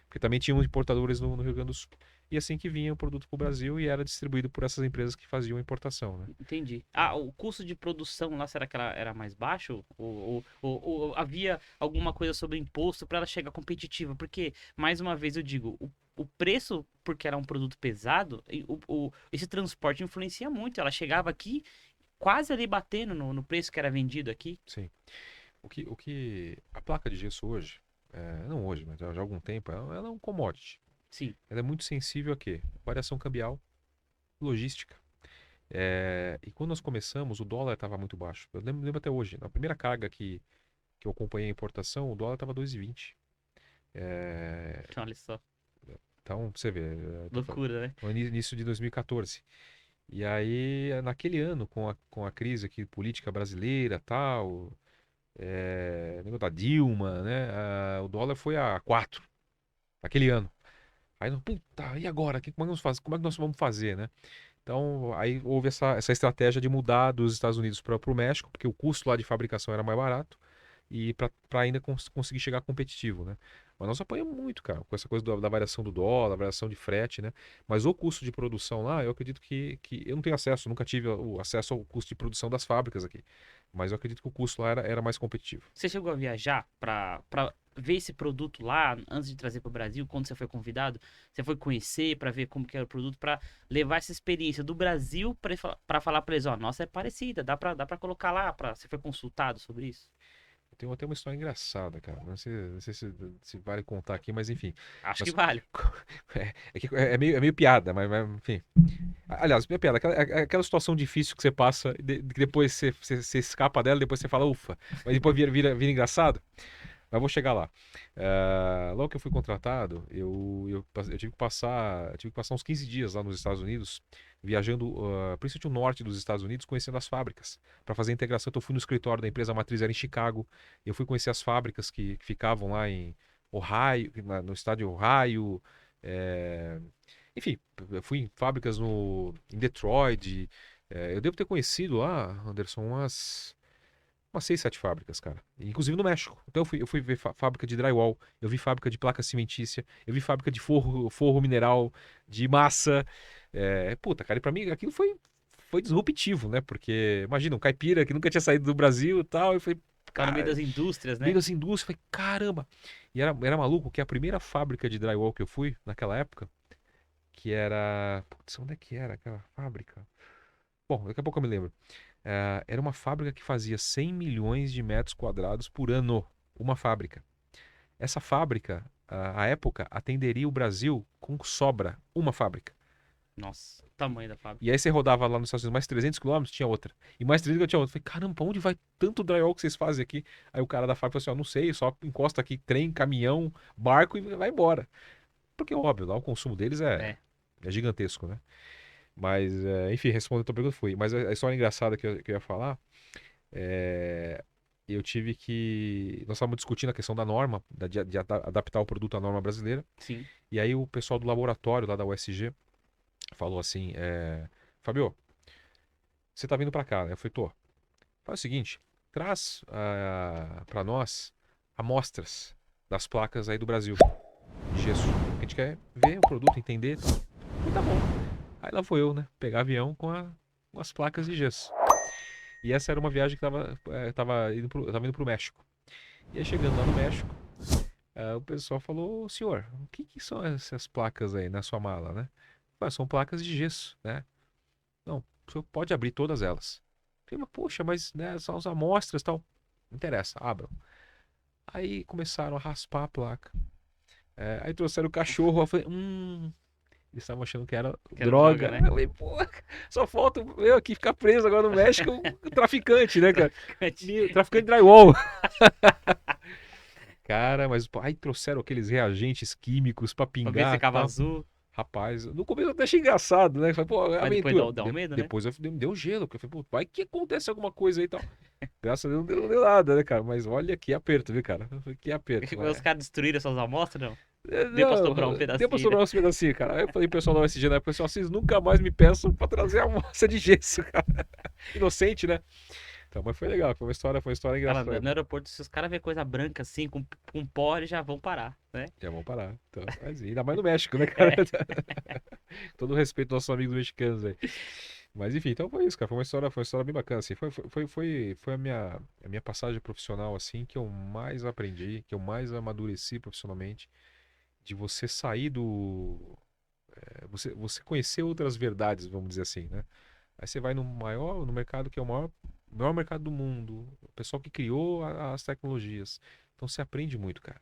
Porque também tínhamos importadores no Rio Grande do Sul. E assim que vinha o produto para o Brasil e era distribuído por essas empresas que faziam a importação, né? Entendi. O custo de produção lá, será que ela era mais baixo? Ou havia alguma coisa sobre imposto para ela chegar competitiva? Porque, mais uma vez eu digo, o preço, porque era um produto pesado, esse transporte influencia muito. Ela chegava aqui quase ali batendo no preço que era vendido aqui. Sim. A placa de gesso hoje, não hoje, mas já há algum tempo, ela é um commodity. Sim, Ela é muito sensível a quê? Variação cambial, logística. E quando nós começamos, o dólar estava muito baixo. Eu lembro até hoje. Na primeira carga que eu acompanhei a importação, o dólar estava 2,20. É, olha só, então, você vê, loucura, né? no início de 2014. E aí, naquele ano, com a crise aqui política brasileira, tal, negócio da Dilma, né? O dólar foi a 4 naquele ano. Aí, puta, e agora? Como é que nós faz, como é que nós vamos fazer, né? Então, aí houve essa estratégia de mudar dos Estados Unidos para o México, porque o custo lá de fabricação era mais barato e para ainda conseguir chegar competitivo, né? Mas nós apanhamos muito, cara, com essa coisa da variação do dólar, variação de frete, né? Mas o custo de produção lá, eu acredito que eu não tenho acesso, nunca tive o acesso ao custo de produção das fábricas aqui. Mas eu acredito que o custo lá era mais competitivo. Você chegou a viajar para ver esse produto lá antes de trazer para o Brasil, quando você foi convidado? Você foi conhecer para ver como que era o produto, para levar essa experiência do Brasil para falar para eles, ó, nossa, é parecida, dá para colocar lá, você foi consultado sobre isso? Eu tenho até uma história engraçada, cara. Não sei se vale contar aqui, mas enfim. Acho que Mas vale. é meio piada, mas enfim. Aliás, minha piada, aquela situação difícil que você passa, que depois você escapa dela, depois você fala, ufa, mas depois vira engraçado. Mas vou chegar lá. Logo que eu fui contratado, eu tive que passar uns 15 dias lá nos Estados Unidos, viajando, principalmente o norte dos Estados Unidos, conhecendo as fábricas, para fazer a integração. Então, eu fui no escritório da empresa matriz, era em Chicago. Eu fui conhecer as fábricas que ficavam lá em Ohio, no estado de Ohio. eh, Enfim, eu fui em fábricas em Detroit. Eu devo ter conhecido lá, Anderson, umas 6, 7 fábricas, cara. Inclusive no México. Então eu fui ver fábrica de drywall, eu vi fábrica de placa cimentícia, eu vi fábrica de forro mineral, de massa. Puta, cara, e pra mim aquilo foi disruptivo, né? Porque, imagina, um caipira que nunca tinha saído do Brasil e tal, e foi, Tá no meio cara, das indústrias, meio né? das indústrias, falei, caramba! E era maluco que a primeira fábrica de drywall que eu fui, naquela época, que era. Putz, onde é que era aquela fábrica? Bom, daqui a pouco eu me lembro. Era uma fábrica que fazia 100 milhões de metros quadrados por ano. Uma fábrica. Essa fábrica, à época, atenderia o Brasil com sobra. Uma fábrica. Nossa, o tamanho da fábrica. E aí você rodava lá nos Estados Unidos mais 300 quilômetros, tinha outra. E mais 300 tinha outra. Eu falei, caramba, pra onde vai tanto drywall que vocês fazem aqui? Aí o cara da fábrica falou assim, ó, não sei, só encosta aqui trem, caminhão, barco e vai embora. Porque, óbvio, lá o consumo deles é, É. é gigantesco, né? Mas, enfim, respondendo a tua pergunta, foi. Mas a história engraçada que eu ia falar é, eu tive que. Nós estávamos discutindo a questão da norma, de adaptar o produto à norma brasileira. Sim. E aí o pessoal do laboratório lá da USG falou assim, Fabio, você tá vindo pra cá, né? Eu falei, tô. Faz o seguinte, traz pra nós amostras das placas aí do Brasil, de gesso. A gente quer ver o produto, entender e tal. E tá bom. Aí lá vou eu, né? Pegar avião com as placas de gesso. E essa era uma viagem que eu tava indo pro México. E aí chegando lá no México, o pessoal falou, senhor, o que que são essas placas aí na sua mala, né? São placas de gesso, né? Não, o senhor pode abrir todas elas. Eu falei, mas, poxa, mas né, são as amostras e tal. Não interessa, abram. Aí começaram a raspar a placa. Aí trouxeram o cachorro, eu falei, eles estavam achando que era Que era droga, droga. né? Eu falei, pô, só falta eu aqui ficar preso agora no México, o traficante, né, cara? Traficante. Traficante de drywall. Cara, mas pô, aí trouxeram aqueles reagentes químicos pra Pra ver se pingar e ficava tal. azul. Rapaz, no começo eu até achei engraçado, né? Falei, pô, é Mas depois aventura. dá um medo, né? Depois me deu gelo, porque eu falei, pô, vai que acontece alguma coisa aí e tal. Graças a Deus não deu nada, né, cara? Mas olha que aperto, viu, cara? Que aperto, Mas os né? caras destruíram essas amostras, não? Deu pra Não, sobrar um deu pra pedacinho, né? sobrar uns pedacinhos, cara. Aí eu falei pro pessoal da USG na época, pessoal, vocês nunca mais me peçam pra trazer a amostra de gesso, cara. Inocente, né? Então, mas foi legal, foi uma história Cara, engraçada. no aeroporto, se os caras verem coisa branca assim, com pó, eles já vão parar, né? Já vão parar. Então, mas ainda mais no México, né, cara? É. Todo respeito aos nossos amigos mexicanos aí. Mas enfim, então foi isso, cara. Foi uma história bem bacana, assim. Foi a minha passagem profissional, assim, que eu mais aprendi, que eu mais amadureci profissionalmente, de você sair do. Você conhecer outras verdades, vamos dizer assim, né? Aí você vai no mercado que é o maior mercado do mundo, o pessoal que criou as tecnologias. Então você aprende muito, cara.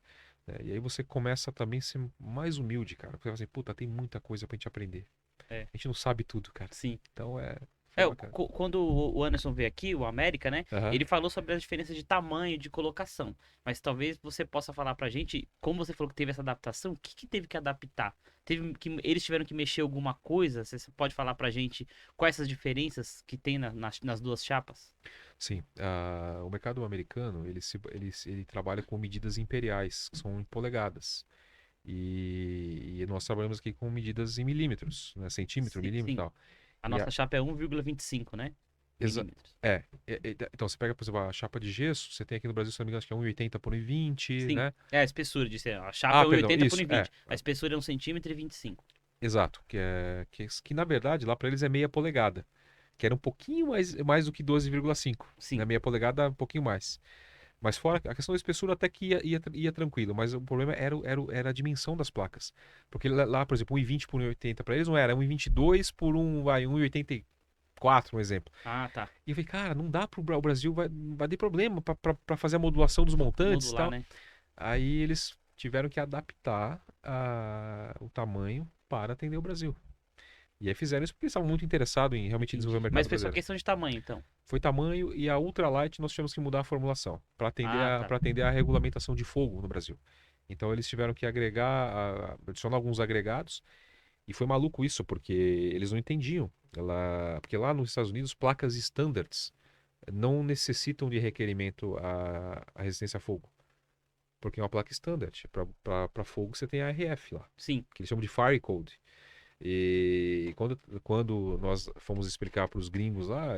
E aí você começa também a ser mais humilde, cara. Porque você fala assim, puta, tem muita coisa pra gente aprender. É, A gente não sabe tudo, cara. sim. Então foi bacana. Quando o Anderson veio aqui, o América, né? Aham. Ele falou sobre as diferenças de tamanho, de colocação. Mas talvez você possa falar pra gente, como você falou que teve essa adaptação, o que que teve que adaptar? Eles tiveram que mexer alguma coisa? Você pode falar pra gente quais essas diferenças que tem nas duas chapas? Sim, o mercado americano, ele trabalha com medidas imperiais, que são em polegadas. E nós trabalhamos aqui com medidas em milímetros, né? Centímetro, Sim, milímetro e sim. tal. A E a, nossa chapa é 1,25, né? exa- Milímetros. então você pega, por exemplo, a chapa de gesso, você tem aqui no Brasil, se não me engano, acho que é 1,80 por 1,20, Sim. né? É a espessura, disse. A chapa Ah, é perdão, 1,80 por isso, 1,20. A espessura é 1,25 cm. exato, que na verdade lá para eles é meia polegada, que era um pouquinho mais do que 12,5, né? Sim, Meia polegada, um pouquinho mais. Mas fora a questão da espessura até que ia tranquilo, mas o problema era a dimensão das placas. Porque lá, por exemplo, 1,20 por 1,80 para eles não era 1,22 por 1,84, um exemplo. Ah, tá. E eu falei, cara, não dá pro o Brasil, vai ter problema para fazer a modulação dos montantes e Modular, tal. né? Aí eles tiveram que adaptar o tamanho para atender o Brasil. E aí fizeram isso porque eles estavam muito interessados em realmente desenvolver o Entendi. Mas mercado foi só brasileiro. questão de tamanho, então. Foi tamanho e a ultralight nós tivemos que mudar a formulação para atender Ah, tá. para atender a regulamentação de fogo no Brasil. Então eles tiveram que adicionar alguns agregados e foi maluco isso porque eles não entendiam. Porque lá nos Estados Unidos placas standards não necessitam de requerimento a resistência a fogo, porque é uma placa standard. Para fogo você tem a RF lá, Sim. que eles chamam de Fire Code. E quando nós fomos explicar para os gringos lá,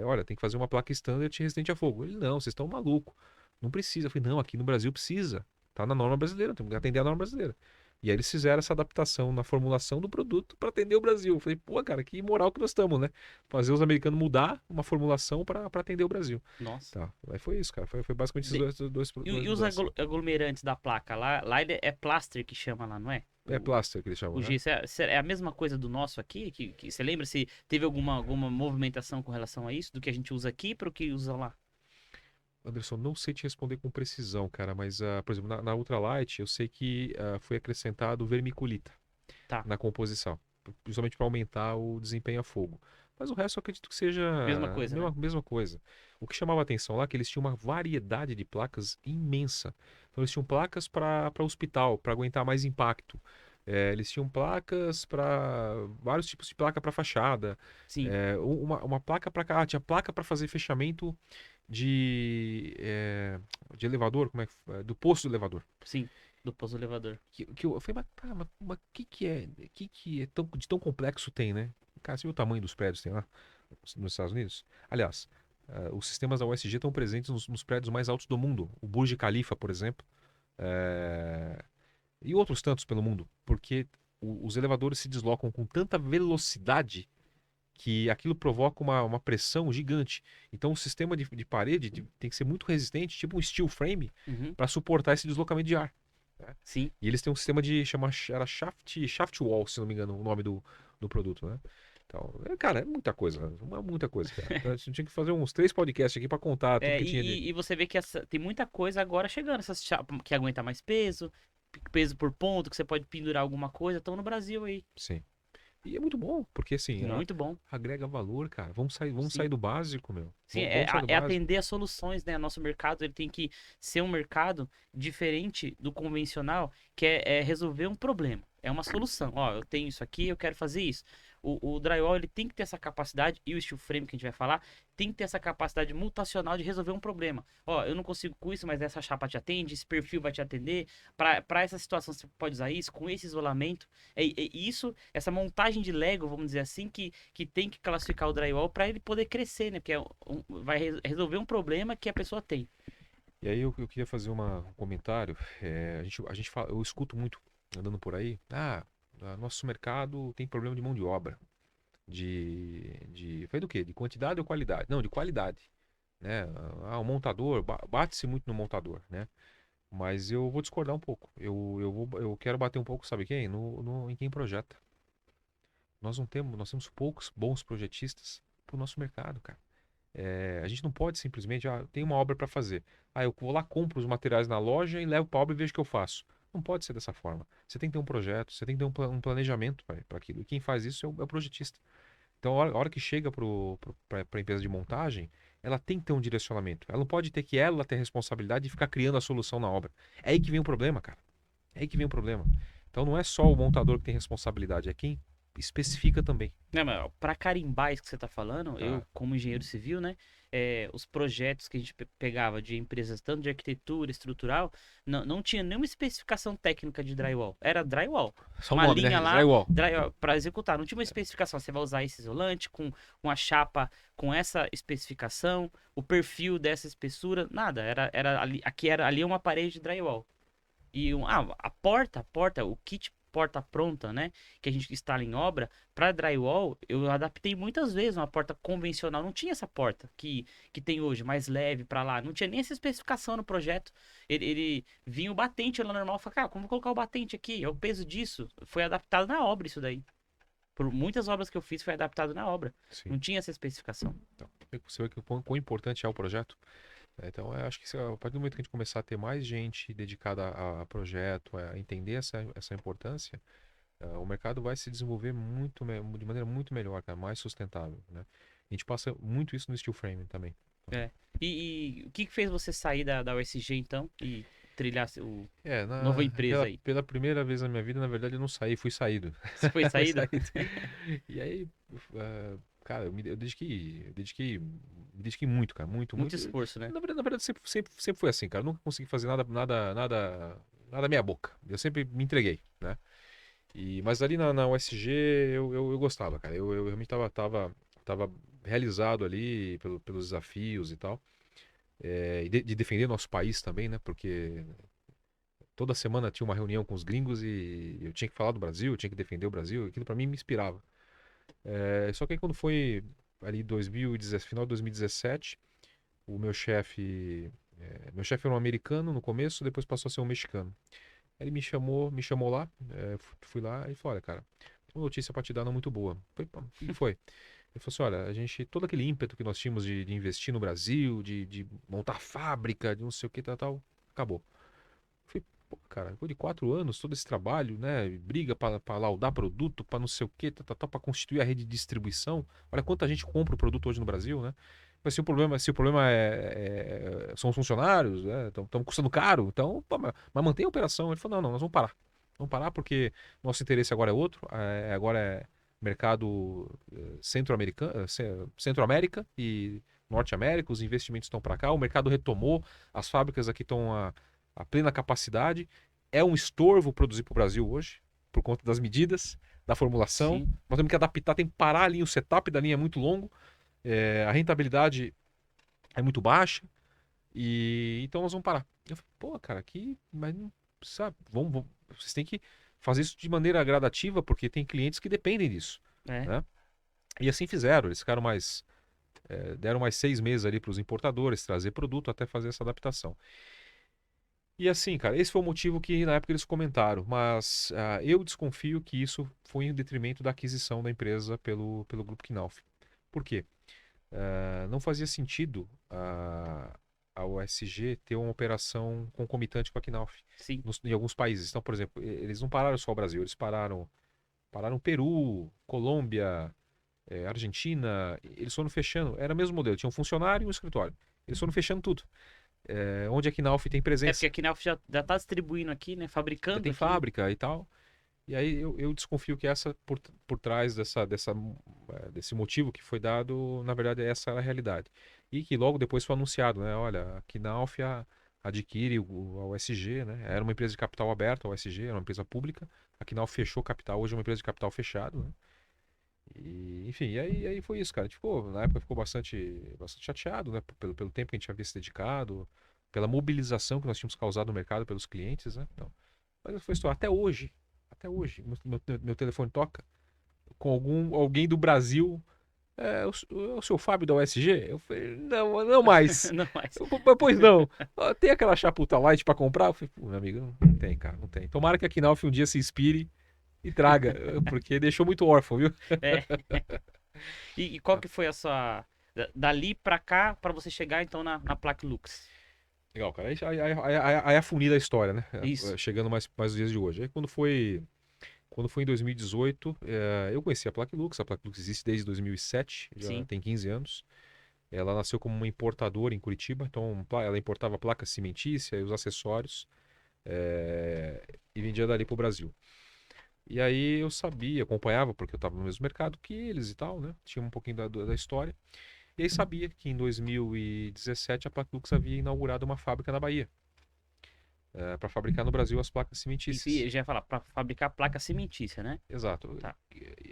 olha, tem que fazer uma placa standard resistente a fogo. Ele, não, vocês estão malucos. Não precisa. Eu falei, não, aqui no Brasil precisa. Tá na norma brasileira, temos que atender a norma brasileira. E aí eles fizeram essa adaptação na formulação do produto para atender o Brasil. Eu falei, pô, cara, que moral que nós estamos, né? Fazer os americanos mudar uma formulação para atender o Brasil. Nossa. Tá, aí foi isso, cara. Foi basicamente esses De- duas E os mudanças. aglomerantes da placa? Lá ele é plaster que chama lá, não é? É plástico que eles chamam, O né? gesso é a mesma coisa do nosso aqui? Que você lembra se teve alguma movimentação com relação a isso? Do que a gente usa aqui para o que usa lá? Anderson, não sei te responder com precisão, cara, mas, por exemplo, na Ultralight, eu sei que foi acrescentado vermiculita Tá. na composição, principalmente para aumentar o desempenho a fogo. Mas o resto eu acredito que seja Mesma a coisa, né? mesma coisa. O que chamava a atenção lá é que eles tinham uma variedade de placas imensa. Então, eles tinham placas para hospital, para aguentar mais impacto. Eles tinham placas para vários tipos de placa para fachada. Sim. Uma placa para tinha placa para fazer fechamento de, de elevador, como é do posto do elevador. Sim, do pouso elevador. Que eu falei, mas que é de tão complexo tem, né? Cara, você viu o tamanho dos prédios que tem lá nos Estados Unidos? Aliás, os sistemas da USG estão presentes nos prédios mais altos do mundo. O Burj Khalifa, por exemplo, eh, e outros tantos pelo mundo, porque os elevadores se deslocam com tanta velocidade que aquilo provoca uma pressão gigante. Então o sistema de parede tem que ser muito resistente, tipo um steel frame, Uhum. para suportar esse deslocamento de ar. Né? Sim. E eles têm um sistema era shaft wall, se não me engano, o nome do produto, né? Então, cara, é muita coisa, muita coisa, cara. Então, a gente tinha que fazer uns 3 podcasts aqui para contar tudo É, que tinha de. e você vê que tem muita coisa agora chegando, essas chapas que aguenta mais peso, peso por ponto, que você pode pendurar alguma coisa, estão no Brasil aí. Sim. E é muito bom, porque assim, Muito bom. agrega valor, cara. Vamos Sim. sair do básico, meu. Sim, Vamos sair do é básico. atender as soluções, né? Nosso mercado ele tem que ser um mercado diferente do convencional, que é resolver um problema. É uma solução. Ó, eu tenho isso aqui, eu quero fazer isso. O drywall ele tem que ter essa capacidade, e o steel frame que a gente vai falar, tem que ter essa capacidade mutacional de resolver um problema. Ó, eu não consigo com isso, mas essa chapa te atende, esse perfil vai te atender. Para essa situação você pode usar isso, com esse isolamento. É isso, essa montagem de Lego, vamos dizer assim, que tem que classificar o drywall para ele poder crescer, né? Porque vai resolver um problema que a pessoa tem. E aí eu queria fazer um comentário. A gente fala, eu escuto muito andando por aí. Nosso mercado tem problema de mão de obra. Foi do quê? De quantidade ou qualidade? Não, de qualidade. Né? O montador, bate-se muito no montador, né? Mas eu vou discordar um pouco. Eu quero bater um pouco, sabe quem? Em quem projeta. Nós temos poucos bons projetistas para o nosso mercado, cara. A gente não pode simplesmente, tem uma obra para fazer. Eu vou lá, compro os materiais na loja e levo para a obra e vejo o que eu faço. Não pode ser dessa forma. Você tem que ter um projeto, você tem que ter um planejamento para aquilo. E quem faz isso é o projetista. Então, a hora que chega para a empresa de montagem, ela tem que ter um direcionamento. Ela não pode ter que ela ter responsabilidade de ficar criando a solução na obra. É aí que vem o problema, cara. É aí que vem o problema. Então, não é só o montador que tem responsabilidade, é quem especifica também. Não, mas para carimbar isso que você está falando, Tá? eu, como engenheiro civil, né? Os projetos que a gente pegava de empresas, tanto de arquitetura, estrutural, não tinha nenhuma especificação técnica de drywall. Era drywall. Só o Uma nome, linha né? lá, Drywall. drywall, para executar. Não tinha uma especificação. Você vai usar esse isolante com a chapa com essa especificação, o perfil dessa espessura, nada. Ali é uma parede de drywall. E a porta, o kit porta pronta, né? Que a gente instala em obra, para drywall, eu adaptei muitas vezes uma porta convencional. Não tinha essa porta que tem hoje, mais leve para lá. Não tinha nem essa especificação no projeto. Ele vinha o batente lá normal. Eu falei, cara, como vou colocar o batente aqui? É o peso disso. Foi adaptado na obra isso daí. Por muitas obras que eu fiz, foi adaptado na obra. Sim. Não tinha essa especificação. Então, você vê que quão importante é o projeto. Então, eu acho que a partir do momento que a gente começar a ter mais gente dedicada a projeto, a entender essa importância, o mercado vai se desenvolver de maneira muito melhor, cara, mais sustentável, né? A gente passa muito isso no steel frame também. É. E o que fez você sair da USG, então, e trilhar o nova empresa aí? Pela primeira vez na minha vida, na verdade, eu não saí, fui saído. Você foi Fui saído? saído. E aí, cara, eu me dediquei muito, cara, muito, Muito muito. esforço, né? Na verdade sempre foi assim, cara. Eu nunca consegui fazer nada meia boca. Eu sempre me entreguei, né? Mas ali na USG eu gostava, cara. Eu realmente tava realizado ali pelos desafios e tal. E de defender nosso país também, né? Porque toda semana tinha uma reunião com os gringos e eu tinha que falar do Brasil, eu tinha que defender o Brasil. Aquilo pra mim me inspirava. Só que aí quando foi ali final de 2017, o meu chefe era um americano no começo, depois passou a ser um mexicano. Aí ele me chamou lá, fui lá e falou, olha, cara, tem uma notícia pra te dar não muito boa. Falei, "Pô, o que foi?" Ele falou assim, olha, todo aquele ímpeto que nós tínhamos de investir no Brasil, de montar fábrica, de não sei o que, tal, acabou. Falei, pô, cara, depois de 4 anos, todo esse trabalho, né, briga pra laudar produto, pra não sei o que, pra constituir a rede de distribuição. Olha quanta gente compra o produto hoje no Brasil, né? Mas se o problema são os funcionários, né? Estão custando caro, então, pô, mas mantém a operação. Ele falou, não, nós vamos parar. Vamos parar porque nosso interesse agora é outro. Agora é mercado centro-americano, Centro-América e Norte América, os investimentos estão para cá, o mercado retomou, as fábricas aqui estão a plena capacidade. É um estorvo produzir para o Brasil hoje, por conta das medidas, da formulação. Sim. Nós temos que adaptar, tem que parar a linha, o setup da linha é muito longo, a rentabilidade é muito baixa, e então nós vamos parar. Eu falei, pô, cara, aqui, mas não sabe, vocês têm que fazer isso de maneira gradativa, porque tem clientes que dependem disso, É. né? E assim fizeram, eles ficaram deram mais 6 meses ali para os importadores trazer produto até fazer essa adaptação. E assim, cara, esse foi o motivo que na época eles comentaram, mas eu desconfio que isso foi em detrimento da aquisição da empresa pelo Grupo Knauf. Por quê? Não fazia sentido a USG ter uma operação concomitante com a Knauf Sim. em alguns países. Então, por exemplo, eles não pararam só o Brasil, eles pararam Peru, Colômbia, Argentina, eles foram fechando, era o mesmo modelo, tinha um funcionário e um escritório. Eles foram fechando tudo. Onde a Knauf tem É porque presença, a Knauf já tá distribuindo aqui, né? já Fabricando tem aqui, né? fábrica e tal. E aí eu desconfio que essa, por trás desse motivo que foi dado, na verdade essa era a realidade. E que logo depois foi anunciado, né? Olha, a Knauf adquire a USG, né? Era uma empresa de capital aberto, a USG, era uma empresa pública. A Knauf fechou capital, hoje é uma empresa de capital fechado, né? E, enfim, e aí foi isso, cara. A gente ficou, na época ficou bastante chateado, né? Pelo tempo que a gente havia se dedicado, pela mobilização que nós tínhamos causado no mercado pelos clientes, né? Então, mas foi história. Até hoje, meu telefone toca com alguém do Brasil. O seu Fábio da USG? Eu falei, não, não mais. Não mais. Pois não. Tem aquela chaputa light pra comprar? Eu falei, pô, meu amigo, não tem, cara, não tem. Tomara que a Knauf um dia se inspire e traga, porque deixou muito órfão, viu? É. E qual que foi a sua. Dali pra cá, pra você chegar então na Plaque Lux? Legal, cara. Aí afunila a história, né? Isso. Chegando mais os dias de hoje. Aí quando foi em 2018, eu conheci a Plaque Lux. A Plaque Lux existe desde 2007, já Sim. tem 15 anos. Ela nasceu como uma importadora em Curitiba, então ela importava placa cimentícia e os acessórios e vendia dali para o Brasil. E aí eu sabia, acompanhava, porque eu estava no mesmo mercado que eles e tal, né? Tinha um pouquinho da história. E aí sabia que em 2017 a Placlux havia inaugurado uma fábrica na Bahia, para fabricar no Brasil as placas Isso, cimentícias. e já ia falar, pra fabricar placa cimentícia, né? Exato. Tá.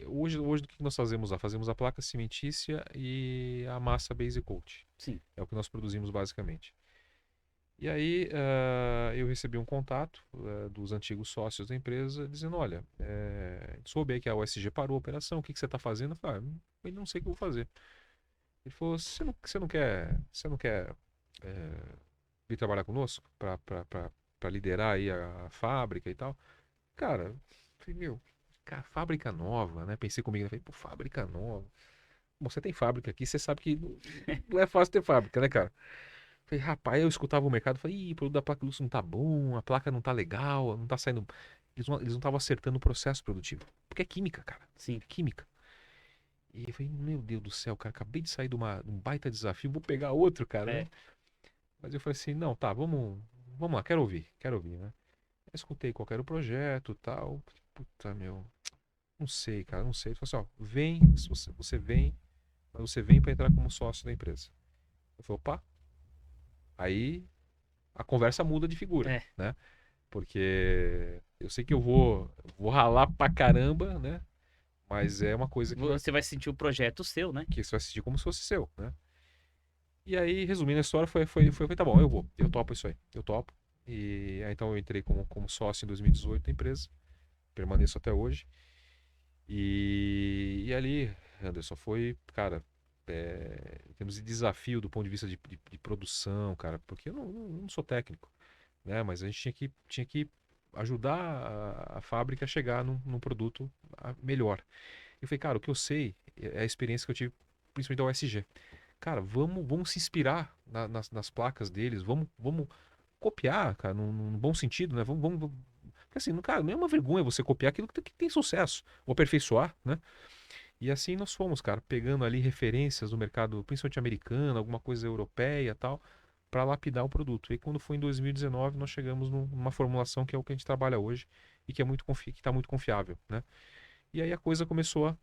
Hoje do que nós fazemos lá? Fazemos a placa cimentícia e a massa base coat. Sim. É o que nós produzimos basicamente. E aí eu recebi um contato dos antigos sócios da empresa dizendo, olha, soube aí que a USG parou a operação, o que você está fazendo? Eu falei, eu não sei o que eu vou fazer. Ele falou, você não quer vir trabalhar conosco para liderar aí a fábrica e tal? Cara, eu falei, meu, cara, fábrica nova, né? Pensei comigo, né? Falei, pô, fábrica nova. Bom, você tem fábrica aqui, você sabe que não é fácil ter fábrica, né, cara? Falei, rapaz, eu escutava o mercado, falei, ih, o produto da placa Lux não tá bom, a placa não tá legal, não tá saindo. Eles não estavam acertando o processo produtivo. Porque é química, cara. Sim. É química. E eu falei, meu Deus do céu, cara, acabei de sair de um baita desafio, vou pegar outro, cara, É. né? Mas eu falei assim, não, tá, vamos lá, quero ouvir, né? Eu escutei qual era o projeto e tal. Puta, meu, não sei, cara, não sei. Ele falou assim, ó, vem, se você vem, mas você vem para entrar como sócio da empresa. Eu falei, opa, aí a conversa muda de figura, É. né? Porque eu sei que eu vou ralar pra caramba, né? Mas é uma coisa Você vai sentir o projeto seu, né? que você vai assistir como se fosse seu, né? E aí, resumindo a história, tá bom, eu topo isso aí, eu topo. E aí, então eu entrei como sócio em 2018 da empresa, permaneço até hoje. E ali, Anderson, foi, cara, em termos de desafio do ponto de vista de produção, cara, porque eu não sou técnico, né? Mas a gente tinha que ajudar a fábrica a chegar num produto melhor. Eu falei, cara, o que eu sei é a experiência que eu tive, principalmente da USG. Cara, vamos se inspirar nas placas deles, vamos copiar, cara, num bom sentido, né? Porque assim, cara, não é uma vergonha você copiar aquilo que tem sucesso, ou aperfeiçoar, né? E assim nós fomos, cara, pegando ali referências do mercado, principalmente americano, alguma coisa europeia e tal, para lapidar o produto. E quando foi em 2019, nós chegamos numa formulação que é o que a gente trabalha hoje e que é que está muito confiável, né? E aí a coisa começou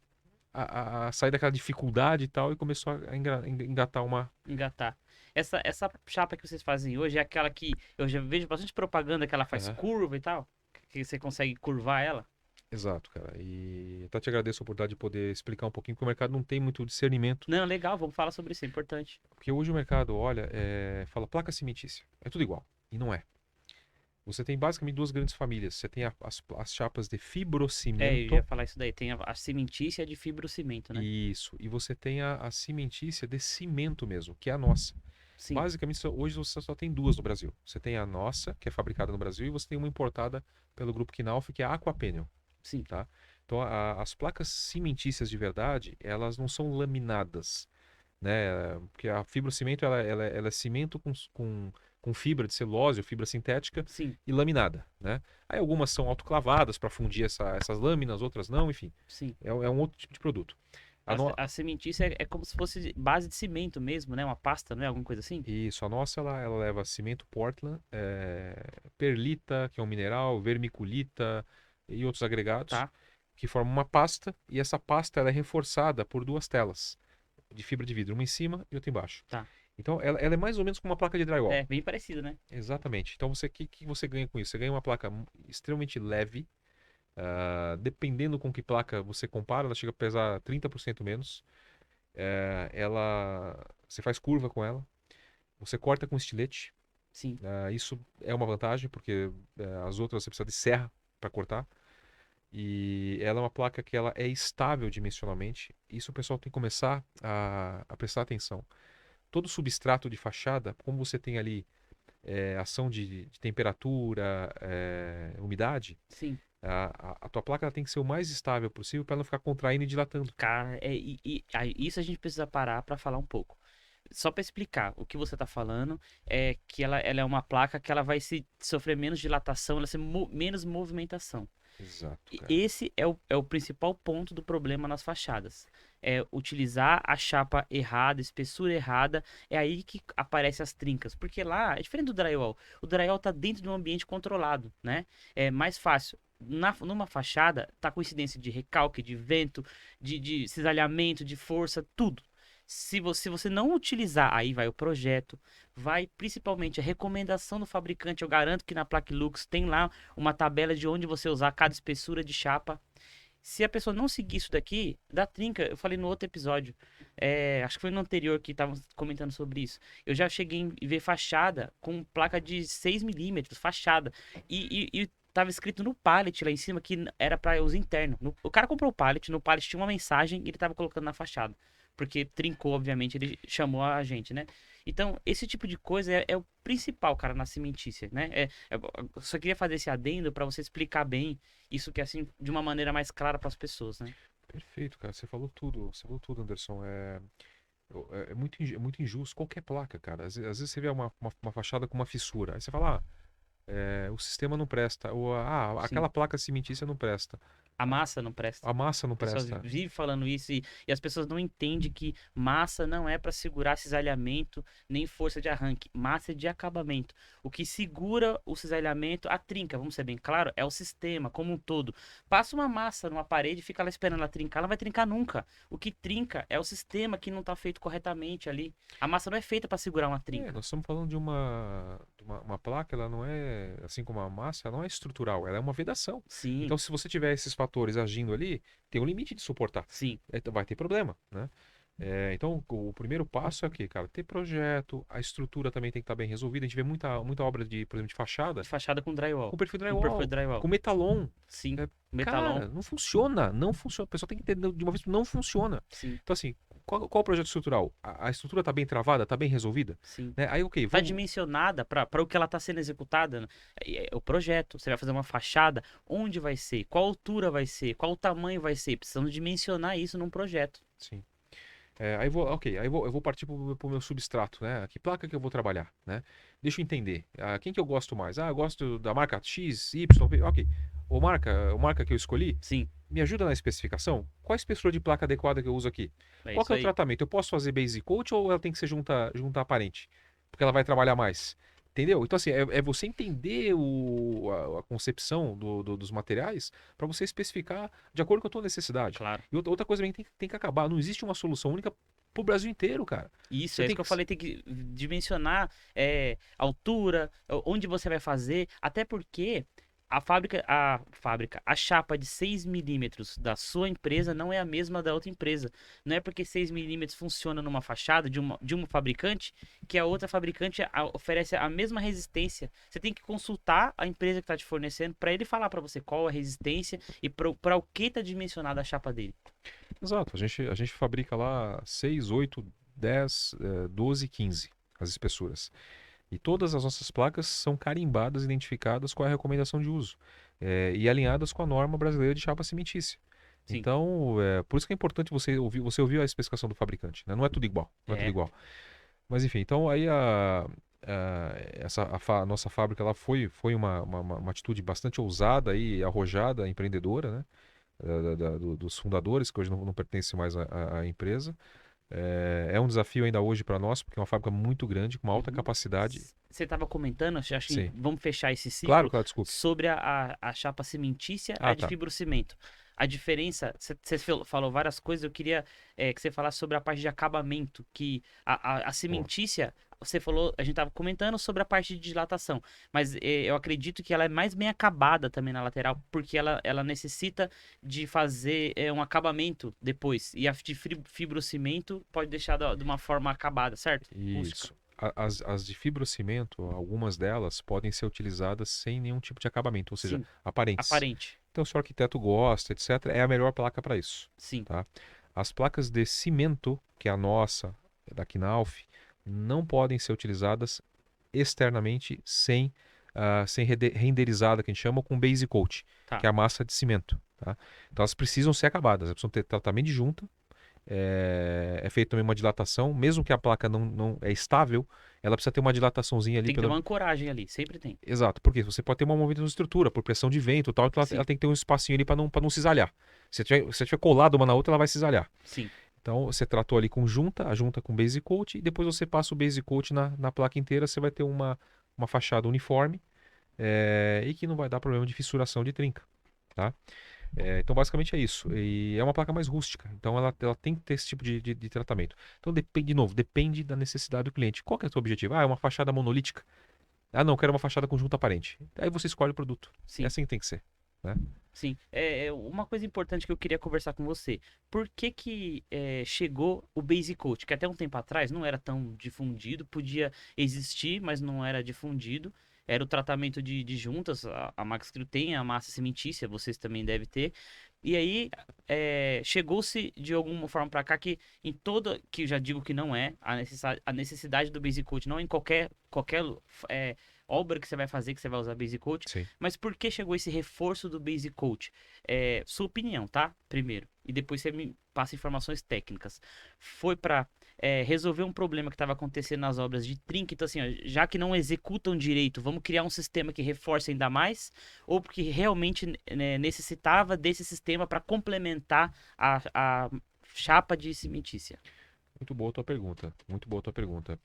a sair daquela dificuldade e tal, e começou a engatar uma. Engatar. Essa chapa que vocês fazem hoje é aquela que eu já vejo bastante propaganda que ela faz Aham. curva e tal. Que você consegue curvar ela. Exato, cara. E até te agradeço a oportunidade de poder explicar um pouquinho, porque o mercado não tem muito discernimento. Não, legal, vamos falar sobre isso, é importante. Porque hoje o mercado olha, fala placa cimentícia. É tudo igual. E não é. Você tem basicamente duas grandes famílias. Você tem as chapas de É, eu ia fibrocimento. falar isso daí. Tem a cimentícia de fibrocimento, né? Isso. E você tem a cimentícia de cimento mesmo, que é a nossa. Sim, Basicamente, hoje você só tem duas no Brasil. Você tem a nossa, que é fabricada no Brasil, e você tem uma importada pelo grupo Knauf, que é a Aquapanel, sim, tá? Então, as placas cimentícias de verdade, elas não são laminadas, né? Porque a fibrocimento, ela é cimento com fibra de celulose ou fibra sintética sim, e laminada, né? Aí algumas são autoclavadas para fundir essas lâminas, outras não, enfim. sim. É um outro tipo de produto. A no- A cimentícia é como se fosse base de cimento mesmo, né? Uma pasta, não é? Alguma coisa assim? Isso, a nossa ela leva cimento Portland, perlita, que é um mineral, vermiculita e outros agregados Tá, que formam uma pasta, e essa pasta ela é reforçada por duas telas de fibra de vidro, uma em cima e outra embaixo. tá. Então ela é mais ou menos como uma placa de drywall. É, bem parecido, né? Exatamente. Então que você ganha com isso? Você ganha uma placa extremamente leve, dependendo com que placa você compara, ela chega a pesar 30% menos. Você faz curva com ela, você corta com estilete. Sim. Isso é uma vantagem, porque as outras você precisa de serra para cortar. E ela é uma placa que ela é estável dimensionalmente. Isso o pessoal tem que começar a prestar atenção. Todo substrato de fachada, como você tem ali ação de temperatura, umidade, Sim. a tua placa ela tem que ser o mais estável possível para não ficar contraindo e dilatando. Cara, aí, isso a gente precisa parar para falar um pouco. Só para explicar, o que você tá falando é que ela é uma placa que ela vai sofrer menos dilatação, ela vai ser menos movimentação. Exato, E cara. esse é o principal ponto do problema nas fachadas. É utilizar a chapa errada, espessura errada, é aí que aparecem as trincas. Porque lá é diferente do drywall. O drywall tá dentro de um ambiente controlado, né? É mais fácil. Numa fachada, tá com incidência de recalque, de vento, de cisalhamento, de força, tudo. Se você não utilizar, aí vai o projeto, vai principalmente a recomendação do fabricante. Eu garanto que na Plaque Lux tem lá uma tabela de onde você usar cada espessura de chapa. Se a pessoa não seguir isso daqui, dá trinca. Eu falei no outro episódio, acho que foi no anterior que estavam comentando sobre isso. Eu já cheguei em ver fachada com placa de 6 milímetros, fachada. E tava escrito no pallet lá em cima que era para uso interno. O cara comprou o pallet, no pallet tinha uma mensagem e ele tava colocando na fachada. Porque trincou, obviamente, ele chamou a gente, né? Então, esse tipo de coisa é o principal, cara, na cimentícia, né? Eu só queria fazer esse adendo para você explicar bem isso que é assim, de uma maneira mais clara para as pessoas, né? Perfeito, cara. Você falou tudo, Anderson. É muito injusto qualquer placa, cara. Às vezes você vê uma fachada com uma fissura. Aí você fala, o sistema não presta. Ou, Sim. aquela placa cimentícia não presta. A massa não presta. A massa não A pessoa presta. vive falando isso e as pessoas não entendem que massa não é para segurar cisalhamento nem força de arranque. Massa é de acabamento. O que segura o cisalhamento, a trinca, vamos ser bem claro, é o sistema como um todo. Passa uma massa numa parede e fica lá esperando ela trincar, ela não vai trincar nunca. O que trinca é o sistema que não está feito corretamente ali. A massa não é feita para segurar uma trinca. Nós estamos falando de uma placa, ela não é, assim como a massa, ela não é estrutural, ela é uma vedação. Sim, Então, se você tiver esses fatores agindo ali, tem um limite de suportar. sim. Vai ter problema, né? Então, o primeiro passo é o quê, cara? Ter projeto, a estrutura também tem que estar bem resolvida. A gente vê muita obra por exemplo, de De fachada fachada com drywall. com perfil Com perfil drywall, drywall. com metalon. Sim. É, Metalon. cara, não funciona, não funciona. O pessoal tem que entender de uma vez que não funciona. Sim, Então, assim, qual o projeto estrutural? A estrutura está bem travada, está bem resolvida? sim. Né? Aí, ok, Tá vamos. dimensionada para o que ela está sendo executada, né? O projeto, você vai fazer uma fachada, onde vai ser, qual altura vai ser, qual tamanho vai ser, precisamos dimensionar isso num projeto. Sim. Eu vou partir pro meu substrato, né? Que placa que eu vou trabalhar, né? Deixa eu entender. Quem que eu gosto mais? Eu gosto da marca X, Y, V. Ok. A marca que eu escolhi, Sim, me ajuda na especificação? Qual a espessura de placa adequada que eu uso aqui? é Qual que isso é o aí. tratamento? Eu posso fazer base coat ou ela tem que ser junta aparente? Porque ela vai trabalhar mais. Entendeu? Então, assim, é você entender a concepção dos materiais para você especificar de acordo com a tua necessidade. Claro. E outra coisa também tem que acabar. Não existe uma solução única pro Brasil inteiro, cara. Isso, Você é isso tem que eu que. falei, tem que dimensionar altura, onde você vai fazer, até porque a chapa de 6 milímetros da sua empresa não é a mesma da outra empresa. Não é porque 6 milímetros funciona numa fachada de uma fabricante que a outra fabricante oferece a mesma resistência. Você tem que consultar a empresa que está te fornecendo para ele falar para você qual a resistência e para o que está dimensionada a chapa dele. Exato. A gente fabrica lá 6, 8, 10, 12, 15 as espessuras. E todas as nossas placas são carimbadas, identificadas com a recomendação de uso e alinhadas com a norma brasileira de chapa cimentícia. Sim, Então, por isso que é importante você ouvir a especificação do fabricante, né? Não é tudo igual, não é tudo é, igual. Mas enfim, então aí a nossa fábrica lá foi uma atitude bastante ousada e arrojada, empreendedora, né? Dos fundadores, que hoje não pertencem mais à empresa. É um desafio ainda hoje para nós, porque é uma fábrica muito grande, com uma alta uhum. capacidade. Você estava comentando, acho que Sim. vamos fechar esse Claro, ciclo claro, desculpe. sobre a chapa cimentícia e a Ah, de tá. fibrocimento. A diferença, você falou várias coisas, eu queria que você falasse sobre a parte de acabamento, que a Boa. cimentícia, você falou, a gente estava comentando sobre a parte de dilatação, mas eu acredito que ela é mais bem acabada também na lateral, porque ela necessita de fazer um acabamento depois, e a de fibrocimento pode deixar de uma forma acabada, certo? Rústica. Isso. As de fibrocimento, algumas delas podem ser utilizadas sem nenhum tipo de acabamento, ou seja, Sim, aparentes. aparente. Então, se o arquiteto gosta, etc., é a melhor placa para isso, Sim. tá? As placas de cimento, que é a nossa, da Knauf, não podem ser utilizadas externamente sem renderizada, que a gente chama, com base coat, que Tá. é a massa de cimento, tá? Então, elas precisam ser acabadas, elas precisam ter tratamento de junta, é feita também uma dilatação, mesmo que a placa não é estável, ela precisa ter uma dilataçãozinha ali Tem que ter pela. uma ancoragem ali, sempre tem. Exato, porque você pode ter uma movimento de estrutura por pressão de vento e tal, então ela Sim, tem que ter um espacinho ali para não cisalhar. Se tiver colado uma na outra, ela vai cisalhar. sim. Então você tratou ali com junta, a junta com base coat, e depois você passa o base coat na placa inteira, você vai ter uma fachada uniforme e que não vai dar problema de fissuração de trinca, tá? Então, basicamente é isso. E é uma placa mais rústica. Então, ela tem que ter esse tipo de tratamento. Então, depende, de novo, depende da necessidade do cliente. Qual que é o seu objetivo? Ah, é uma fachada monolítica. Ah, não, quero uma fachada com junta aparente. Aí você escolhe o produto. É Sim, assim que tem que ser, né? sim. Uma coisa importante que eu queria conversar com você. Por que que chegou o Base Coat? Que até um tempo atrás não era tão difundido, podia existir, mas não era difundido. Era o tratamento de juntas, a Max Steel tem a massa cimentícia, vocês também devem ter. E aí, chegou-se de alguma forma para cá que em toda, que eu já digo que não é, a necessidade do Base Coat, não em qualquer obra que você vai fazer que você vai usar Base Coat, Sim. mas por que chegou esse reforço do Base Coat? Sua opinião, tá? Primeiro. E depois você me passa informações técnicas. Foi para resolver um problema que estava acontecendo nas obras de trinca. Então, assim, ó, já que não executam direito, vamos criar um sistema que reforce ainda mais? Ou porque realmente necessitava desse sistema para complementar a chapa de cimentícia? Muito boa a tua pergunta. Muito boa a tua pergunta.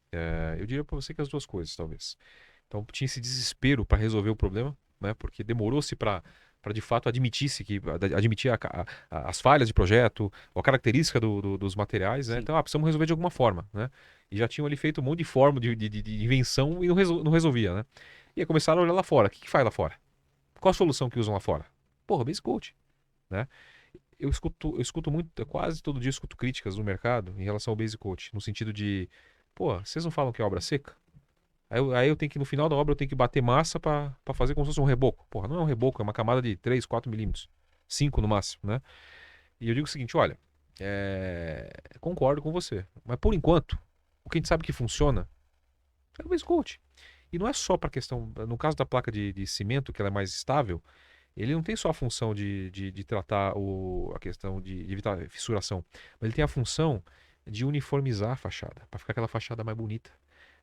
Eu diria para você que as duas coisas, talvez. Então, tinha esse desespero para resolver o problema, né? Porque demorou-se para de fato admitir as falhas de projeto, ou a característica dos materiais, né? Sim, Então, precisamos resolver de alguma forma, né? E já tinham ali feito um monte de forma de invenção e não resolvia, né? E aí começaram a olhar lá fora. O que faz lá fora? Qual a solução que usam lá fora? Porra, Base Coat, né? Eu escuto muito, quase todo dia eu escuto críticas no mercado em relação ao Base Coat, no sentido de, pô, vocês não falam que é obra seca? Aí eu tenho que, no final da obra, eu tenho que bater massa para fazer como se fosse um reboco. Porra, não é um reboco, é uma camada de 3, 4 milímetros. 5 no máximo, né? E eu digo o seguinte, olha, concordo com você, mas por enquanto, o que a gente sabe que funciona é o base coat. E não é só para questão, no caso da placa de cimento, que ela é mais estável, ele não tem só a função de tratar a questão de evitar fissuração, mas ele tem a função de uniformizar a fachada, para ficar aquela fachada mais bonita.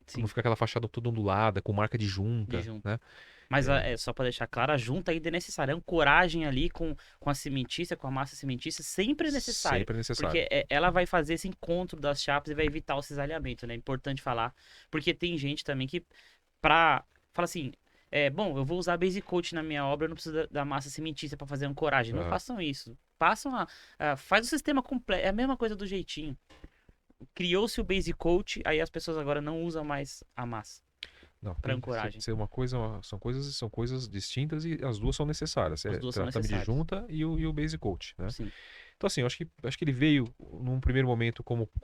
Não sim, ficar aquela fachada toda ondulada, com marca de de junta, junta. né? Mas É, só para deixar claro, a junta ainda é necessária. A ancoragem ali com a cimentícia, com a massa cimentícia, sempre é necessário. sempre é necessário. Porque ela vai fazer esse encontro das chapas e vai evitar o cisalhamento, né? É importante falar. Porque tem gente também que fala assim, bom, eu vou usar Base Coat na minha obra, eu não preciso da massa cimentícia para fazer ancoragem. Não Aham. façam isso. Faz o sistema completo, é a mesma coisa do jeitinho. Criou-se o Base Coat, aí as pessoas agora não usam mais a massa Não, para tem que ancoragem. ser uma coisa, são coisas distintas e as duas são necessárias. As É duas são tratame de necessárias. junta e o base coat, né? Sim, Então assim, eu acho que ele veio num primeiro momento como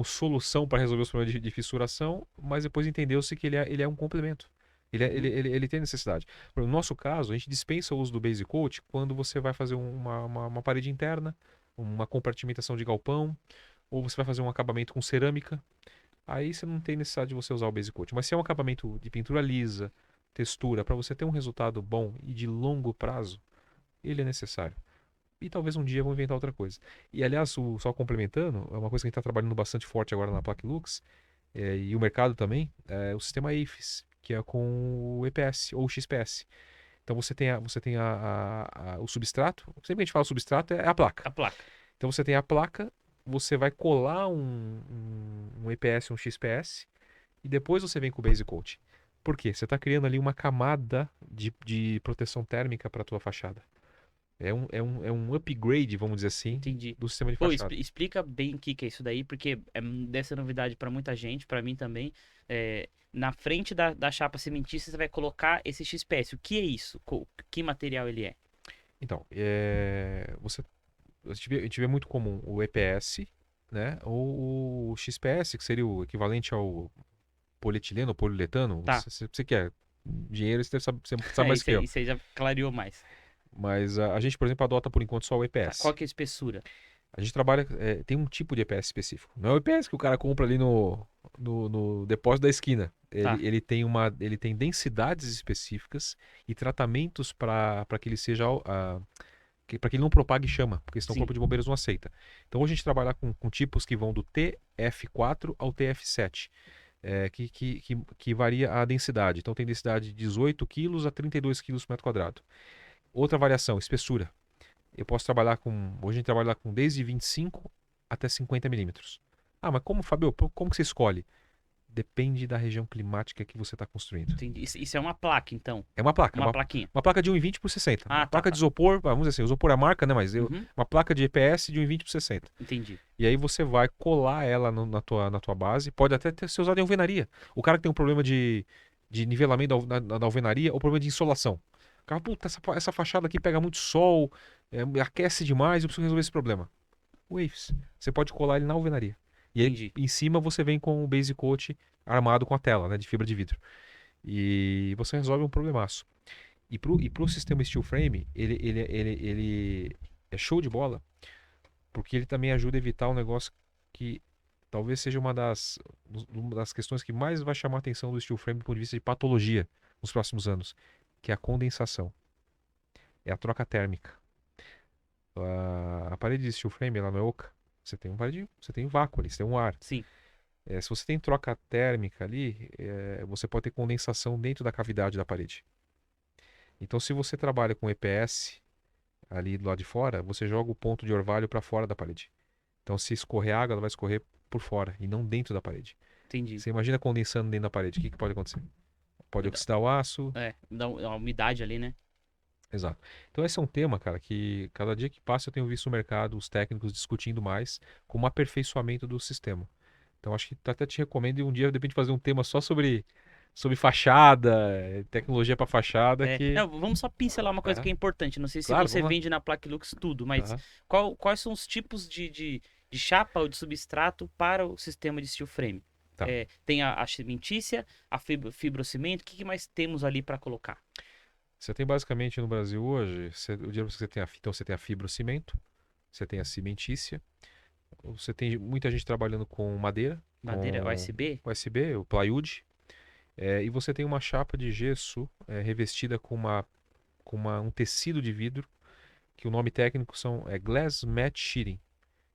solução para resolver os problemas de fissuração, mas depois entendeu-se que ele é um complemento. uhum, Ele tem necessidade. No nosso caso, a gente dispensa o uso do base coat quando você vai fazer uma parede interna, uma compartimentação de galpão, ou você vai fazer um acabamento com cerâmica. Aí você não tem necessidade de você usar o base coat. Mas se é um acabamento de pintura lisa, textura, para você ter um resultado bom e de longo prazo, ele é necessário. E talvez um dia vão inventar outra coisa. E aliás, só complementando, é uma coisa que a gente está trabalhando bastante forte agora na Placlux, e o mercado também, é o sistema AFES, que é com o EPS ou o XPS. Então você tem o substrato, sempre que a gente fala substrato é a placa. a placa. Então você tem a placa, você vai colar um EPS, um XPS, e depois você vem com o Base Coat. Por quê? Você está criando ali uma camada de proteção térmica para a tua fachada. É um upgrade, vamos dizer assim, Entendi. do sistema de Pô, fachada. explica bem o que que é isso daí, porque dessa novidade para muita gente, para mim também. Na frente da chapa cimentícia você vai colocar esse XPS. O que é isso? Que material ele é? Então, a gente vê muito comum o EPS, né? Ou o XPS, que seria o equivalente ao polietileno, ou poliuretano. Tá. Se você quer dinheiro, você sabe É, mais que eu. isso aí já clareou mais. Mas a gente, por exemplo, adota por enquanto só o Tá. Qual EPS. que é a espessura? A gente trabalha, tem um tipo de EPS específico. Não é o EPS que o cara compra ali no depósito da esquina. Tá. Ele tem densidades específicas e tratamentos para que ele seja, para que ele não propague chama, porque senão o Sim. corpo de bombeiros não aceita. Então hoje a gente trabalha com tipos que vão do TF4 ao TF7, que varia a densidade. Então tem densidade de 18 quilos a 32 quilos por metro quadrado. Outra variação, espessura. Eu posso trabalhar com. Hoje a gente trabalha com desde 25 até 50 milímetros. Ah, mas como, Fabio? Como que você escolhe? Depende da região climática que você está construindo. Entendi. Isso é uma placa, então. É uma placa, Uma plaquinha. uma placa de 1,20 por 60. Uma Ah, tá, placa de tá. isopor, vamos dizer assim, isopor é a marca, né? Mas Uhum. uma placa de EPS de 1,20 por 60. Entendi. E aí você vai colar ela na tua base. Pode até ser usada em alvenaria. O cara que tem um problema de nivelamento da alvenaria ou problema de insolação. O cara, puta, essa fachada aqui pega muito sol, aquece demais, eu preciso resolver esse problema. Waves. Você pode colar ele na alvenaria. E aí, Entendi. em cima você vem com o base coat armado com a tela, né, de fibra de vidro. E você resolve um problemaço. E pro sistema steel frame, ele é show de bola, porque ele também ajuda a evitar um negócio que talvez seja uma das questões que mais vai chamar a atenção do steel frame do ponto de vista de patologia nos próximos anos, que é a condensação, é a troca térmica. A parede de steel frame, ela não é oca. Você tem vácuo ali, você tem um ar. Sim. Se você tem troca térmica ali, você pode ter condensação dentro da cavidade da parede. Então, se você trabalha com EPS ali do lado de fora, você joga o ponto de orvalho para fora da parede. Então, se escorrer água, ela vai escorrer por fora e não dentro da parede. Entendi. Você imagina condensando dentro da parede, o que pode acontecer? Pode oxidar o aço. Dá uma umidade ali, né? Exato. Então, esse é um tema, cara, que cada dia que passa eu tenho visto no mercado os técnicos discutindo mais como aperfeiçoamento do sistema. Então, acho que até te recomendo um dia, de repente, fazer um tema só sobre fachada, tecnologia para fachada, que. Não, vamos só pincelar uma coisa É, que é importante. Não sei se claro, você vamos lá. vende na Placlux tudo, mas Aham. quais são os tipos de chapa ou de substrato para o sistema de steel frame? Tá. Tem a cimentícia, a fibrocimento, o que mais temos ali para colocar? Você tem basicamente no Brasil hoje, eu diria que então você tem a fibrocimento, você tem a cimentícia, você tem muita gente trabalhando com madeira, Madeira com OSB? USB, o plywood, e você tem uma chapa de gesso revestida com um tecido de vidro, que o nome técnico é Glass Matte Sheeting.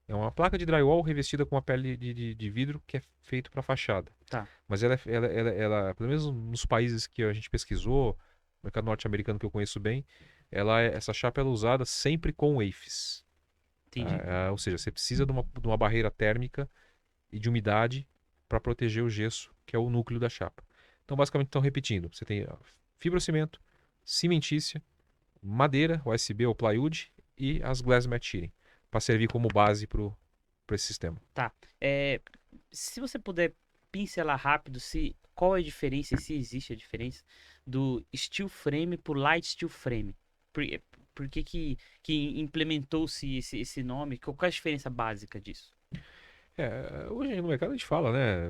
É uma placa de drywall revestida com uma pele de vidro que é feito para fachada. Tá, Mas pelo menos nos países que a gente pesquisou, no mercado norte-americano que eu conheço bem, essa chapa ela é usada sempre com AFES. entendi. Ou seja, você precisa de uma barreira térmica e de umidade para proteger o gesso, que é o núcleo da chapa. Então, basicamente, estão repetindo. Você tem fibrocimento, cimentícia, madeira, OSB ou plywood e as glass mat sheeting, para servir como base para esse sistema. Tá. É, se você puder pincelar rápido se qual é a diferença, e se existe a diferença, do steel frame pro light steel frame. Por, por que implementou-se esse nome? Qual é a diferença básica disso? Hoje no mercado a gente fala, né?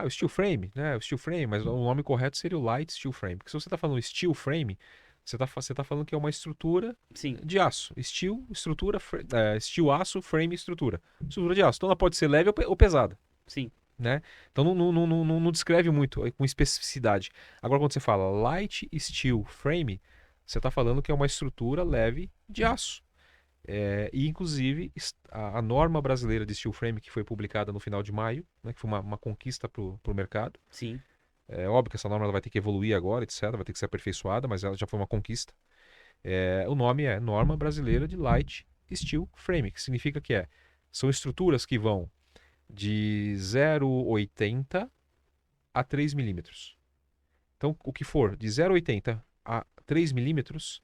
O steel frame, né? O steel frame, mas o nome correto seria o light steel frame. Porque se você está falando steel frame, você tá falando que é uma estrutura Sim, de aço. Steel, estrutura, steel, aço, frame, estrutura. Estrutura de aço. Então ela pode ser leve ou pesada, sim, né? Então não descreve muito com especificidade. Agora, quando você fala light steel frame, você está falando que é uma estrutura leve de aço. E inclusive a norma brasileira de steel frame que foi publicada no final de maio, né, que foi uma conquista para o mercado. sim. É óbvio que essa norma ela vai ter que evoluir agora, etc., vai ter que ser aperfeiçoada, mas ela já foi uma conquista. O nome é Norma Brasileira de Light Steel Frame, que significa que são estruturas que vão de 0,80 a 3 milímetros. Então, o que for de 0,80 a 3 milímetros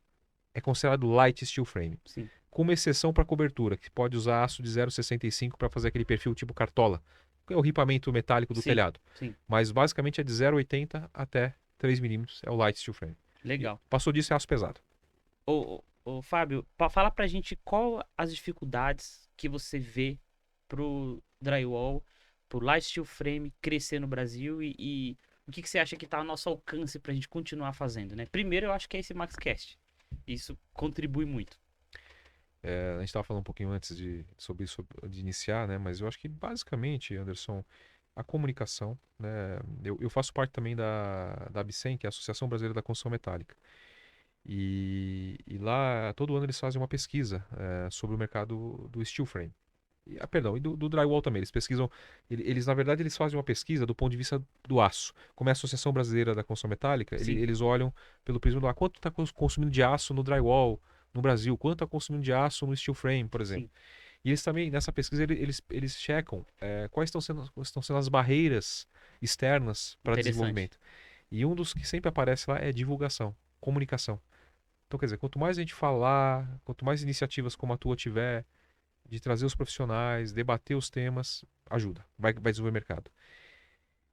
é considerado light steel frame, Sim. com uma exceção para cobertura, que pode usar aço de 0,65 para fazer aquele perfil tipo cartola, que é o ripamento metálico do Sim, telhado. sim. Mas basicamente é de 0,80 até 3 milímetros, é o light steel frame. E Legal. passou disso é aço pesado. Ô, Fábio, fala pra gente qual as dificuldades que você vê pro drywall, pro light steel frame crescer no Brasil e o que você acha que tá ao nosso alcance pra gente continuar fazendo, né? Primeiro, eu acho que é esse MaxCast. Isso contribui muito. A gente estava falando um pouquinho antes de iniciar, né? Mas eu acho que basicamente, Anderson, a comunicação, né? Eu faço parte também da ABSEM, que é a Associação Brasileira da Construção Metálica. E lá, todo ano eles fazem uma pesquisa sobre o mercado do steel frame. Perdão, e do drywall também. Eles pesquisam, na verdade, eles fazem uma pesquisa do ponto de vista do aço. Como é a Associação Brasileira da Construção Metálica, Sim, eles olham pelo prisma do quanto está consumindo de aço no drywall no Brasil, quanto está consumindo de aço no steel frame, por exemplo. sim. E eles também, nessa pesquisa, eles checam quais estão sendo as barreiras externas para Interessante. desenvolvimento. E um dos que sempre aparece lá é divulgação, comunicação. Então, quer dizer, quanto mais a gente falar, quanto mais iniciativas como a tua tiver, de trazer os profissionais, debater os temas, ajuda, vai desenvolver mercado.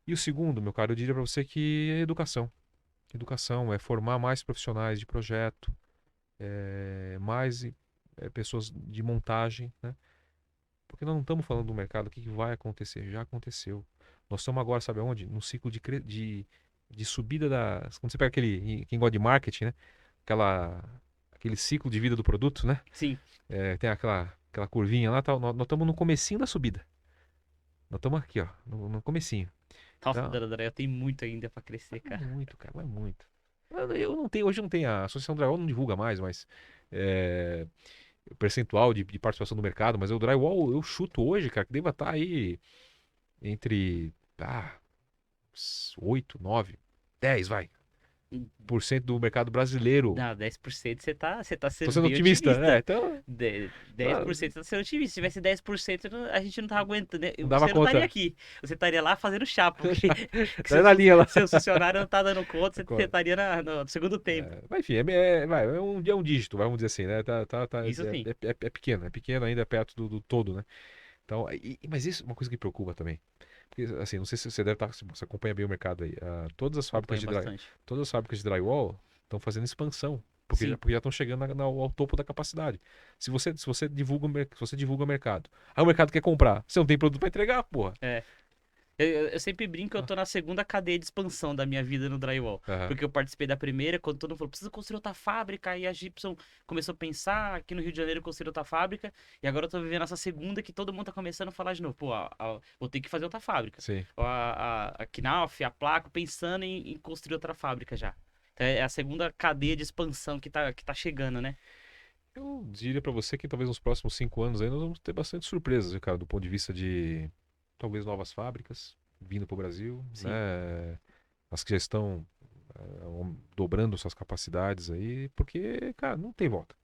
E o segundo, meu caro, eu diria para você que é educação. Educação é formar mais profissionais de projeto, mais pessoas de montagem, né? Porque nós não estamos falando do mercado, o que vai acontecer? Já aconteceu. Nós estamos agora, sabe aonde? Num ciclo de subida da. Quando você pega quem gosta de marketing, né? Aquele ciclo de vida do produto, né? Sim. Tem aquela curvinha lá, tal. Nós estamos no comecinho da subida. Nós estamos aqui, ó, no comecinho. Nossa, Então, Drywall tem muito ainda pra crescer, vai cara. muito, cara, vai muito. Eu não tenho, hoje não tem, a Associação Drywall não divulga mais, mas é, o percentual de participação do mercado, mas o Drywall eu chuto hoje, cara, que deva estar aí entre 8, 9, 10, vai, por cento do mercado brasileiro. Não, 10% você tá Tô sendo sendo bem otimista, otimista. então 10% você tá sendo otimista. Se tivesse 10%, a gente não tava aguentando, né? não dava Você não estaria conta. aqui. Você estaria lá fazendo chá, porque que Tá na linha lá. seus funcionários não tá dando conta, você estaria no segundo tempo. Mas enfim, é um dígito, vamos dizer assim, né? Isso sim. É pequeno ainda perto do todo, né? Então, mas isso é uma coisa que preocupa também. Porque, assim, não sei se você deve estar, se você acompanha bem o mercado aí. Acompanho bastante. Todas as fábricas de drywall estão fazendo expansão, Sim. porque já estão chegando ao topo da capacidade. Se você divulga, se você divulga o mercado, aí o mercado quer comprar, você não tem produto para entregar, porra. É. Eu sempre brinco que eu tô na segunda cadeia de expansão da minha vida no drywall. Aham. Porque eu participei da primeira, quando todo mundo falou, precisa construir outra fábrica. Aí a Gibson começou a pensar, aqui no Rio de Janeiro construir outra fábrica. E agora eu tô vivendo essa segunda que todo mundo tá começando a falar de novo. Pô, vou ter que fazer outra fábrica. Sim. A Knauf, a Placo, pensando em construir outra fábrica já. Então é a segunda cadeia de expansão que tá chegando, né? Eu diria para você que talvez nos próximos 5 anos aí nós vamos ter bastante surpresas, viu, cara, do ponto de vista de talvez novas fábricas vindo para o Brasil, Sim, né? As que já estão dobrando suas capacidades aí, porque, cara, não tem volta.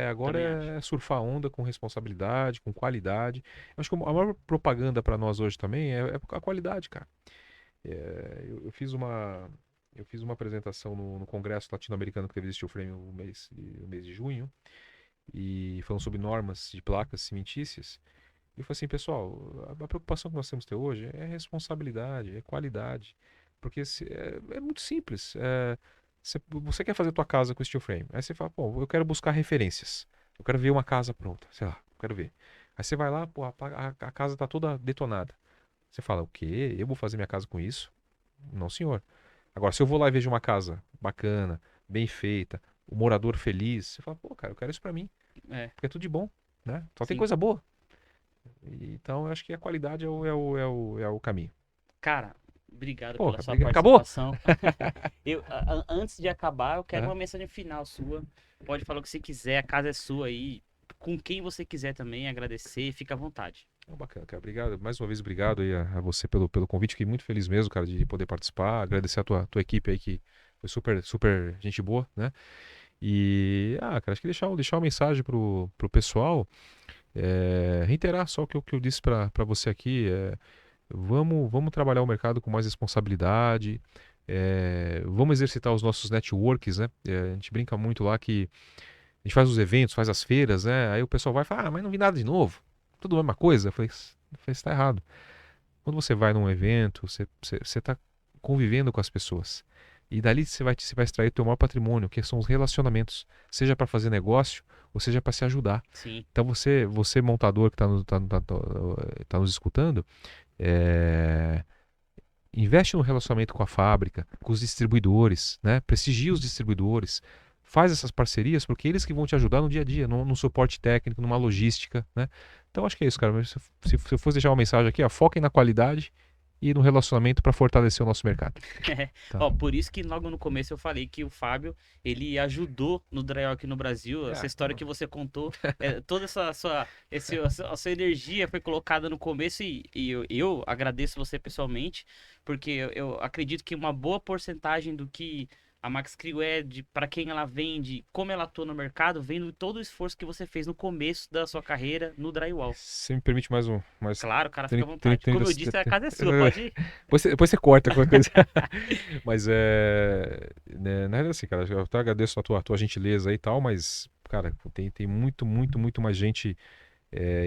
Agora também acho. é surfar a onda com responsabilidade, com qualidade. Eu acho que a maior propaganda para nós hoje também é a qualidade, cara. Eu fiz uma apresentação no Congresso Latino-Americano que teve de Steel Frame no mês de junho, e falando sobre normas de placas cimentícias. E eu falei assim, pessoal, a preocupação que nós temos que ter hoje é responsabilidade, é qualidade. Porque é muito simples. Você quer fazer tua casa com steel frame. Aí você fala, pô, eu quero buscar referências. Eu quero ver uma casa pronta, sei lá, eu quero ver. Aí você vai lá, pô, a casa tá toda detonada. Você fala, o quê? Eu vou fazer minha casa com isso? Não, senhor. Agora, se eu vou lá e vejo uma casa bacana, bem feita, o morador feliz, você fala, pô, cara, eu quero isso pra mim. É, Porque é tudo de bom, né? Só tem sim. coisa boa. Então, eu acho que a qualidade é o caminho. Cara, obrigado pela Porra, sua acabou? participação. Antes de acabar, eu quero Aham. uma mensagem final sua. Pode falar o que você quiser, a casa é sua aí. Com quem você quiser também, agradecer, fica à vontade. Bacana, cara. Obrigado. Mais uma vez, obrigado aí a você pelo convite. Fiquei muito feliz mesmo, cara, de poder participar. Agradecer a tua equipe aí, que foi super, super gente boa, né? E, cara, acho que deixar uma mensagem pro pessoal. Reiterar só o que eu disse para você aqui. Vamos trabalhar o mercado com mais responsabilidade. Vamos exercitar os nossos networks, né? A gente brinca muito lá que a gente faz os eventos, faz as feiras, né? Aí o pessoal vai e fala, mas não vi nada de novo. Tudo a mesma coisa. Eu falei, você tá errado. Quando você vai num evento, você tá convivendo com as pessoas. E dali você vai extrair o teu maior patrimônio, que são os relacionamentos. Seja para fazer negócio, ou seja para se ajudar. Sim, Então você montador que tá nos escutando, é, investe no relacionamento com a fábrica, com os distribuidores, né? Prestigia os distribuidores. Faz essas parcerias, porque eles que vão te ajudar no dia a dia, no suporte técnico, numa logística, né? Então acho que é isso, cara. Mas se eu fosse deixar uma mensagem aqui, ó, foquem na qualidade e no relacionamento para fortalecer o nosso mercado. Tá? Ó, por isso que logo no começo eu falei que o Fábio, ele ajudou no drywall aqui no Brasil. Essa história que você contou, toda a sua energia foi colocada no começo e eu agradeço você pessoalmente, porque eu acredito que uma boa porcentagem do que a Max Crio para quem ela vende, como ela atua no mercado, vem de todo o esforço que você fez no começo da sua carreira no drywall. Se me permite mais Claro, cara, fica à 30, vontade. 30, Como eu disse, a casa é sua, pode ir. depois você corta qualquer coisa. Mas na verdade, assim, cara, eu até agradeço a tua gentileza aí e tal, mas, cara, tem muito, muito, muito mais gente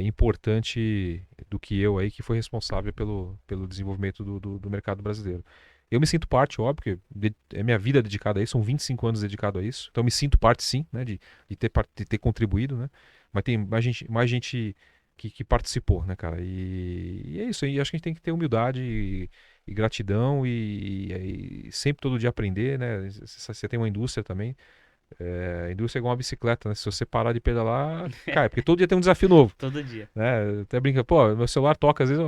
importante do que eu aí que foi responsável pelo desenvolvimento do mercado brasileiro. Eu me sinto parte, óbvio, que é minha vida dedicada a isso, são 25 anos dedicado a isso, então eu me sinto parte sim, né, de ter contribuído, né, mas tem mais gente que participou, né, cara, e é isso aí, acho que a gente tem que ter humildade e gratidão e sempre todo dia aprender, né, você tem uma indústria também, a indústria é igual uma bicicleta, né, se você parar de pedalar, cai, porque todo dia tem um desafio novo, Todo dia. né, até brinca, pô, meu celular toca, às vezes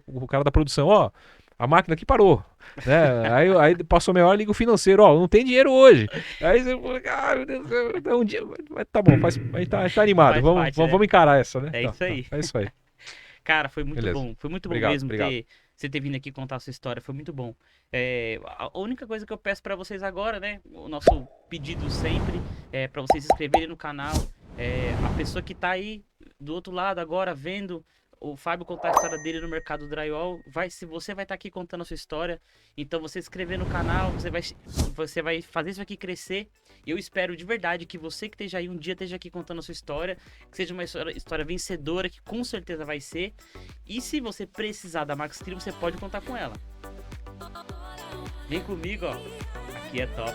o cara da produção, ó, a máquina aqui parou, né? Aí passou meia hora, liga o financeiro, ó, não tem dinheiro hoje. Aí você fala, meu Deus do céu, então um dia, mas tá bom, a gente tá animado, Faz vamos, parte, vamos, né? vamos encarar essa, né? É Tá, isso tá, aí. é isso aí, Cara, beleza. foi muito bom Obrigado, mesmo obrigado. você ter vindo aqui contar a sua história, foi muito bom. A única coisa que eu peço pra vocês agora, né? O nosso pedido sempre é pra vocês se inscreverem no canal. A pessoa que tá aí do outro lado agora vendo o Fábio contar a história dele no mercado do drywall, se você vai estar aqui contando a sua história, então você se inscrever no canal, você vai fazer isso aqui crescer. Eu espero de verdade que você que esteja aí um dia esteja aqui contando a sua história, que seja uma história vencedora, que com certeza vai ser. E se você precisar da Max Crio, você pode contar com ela. Vem comigo, ó. Aqui é top.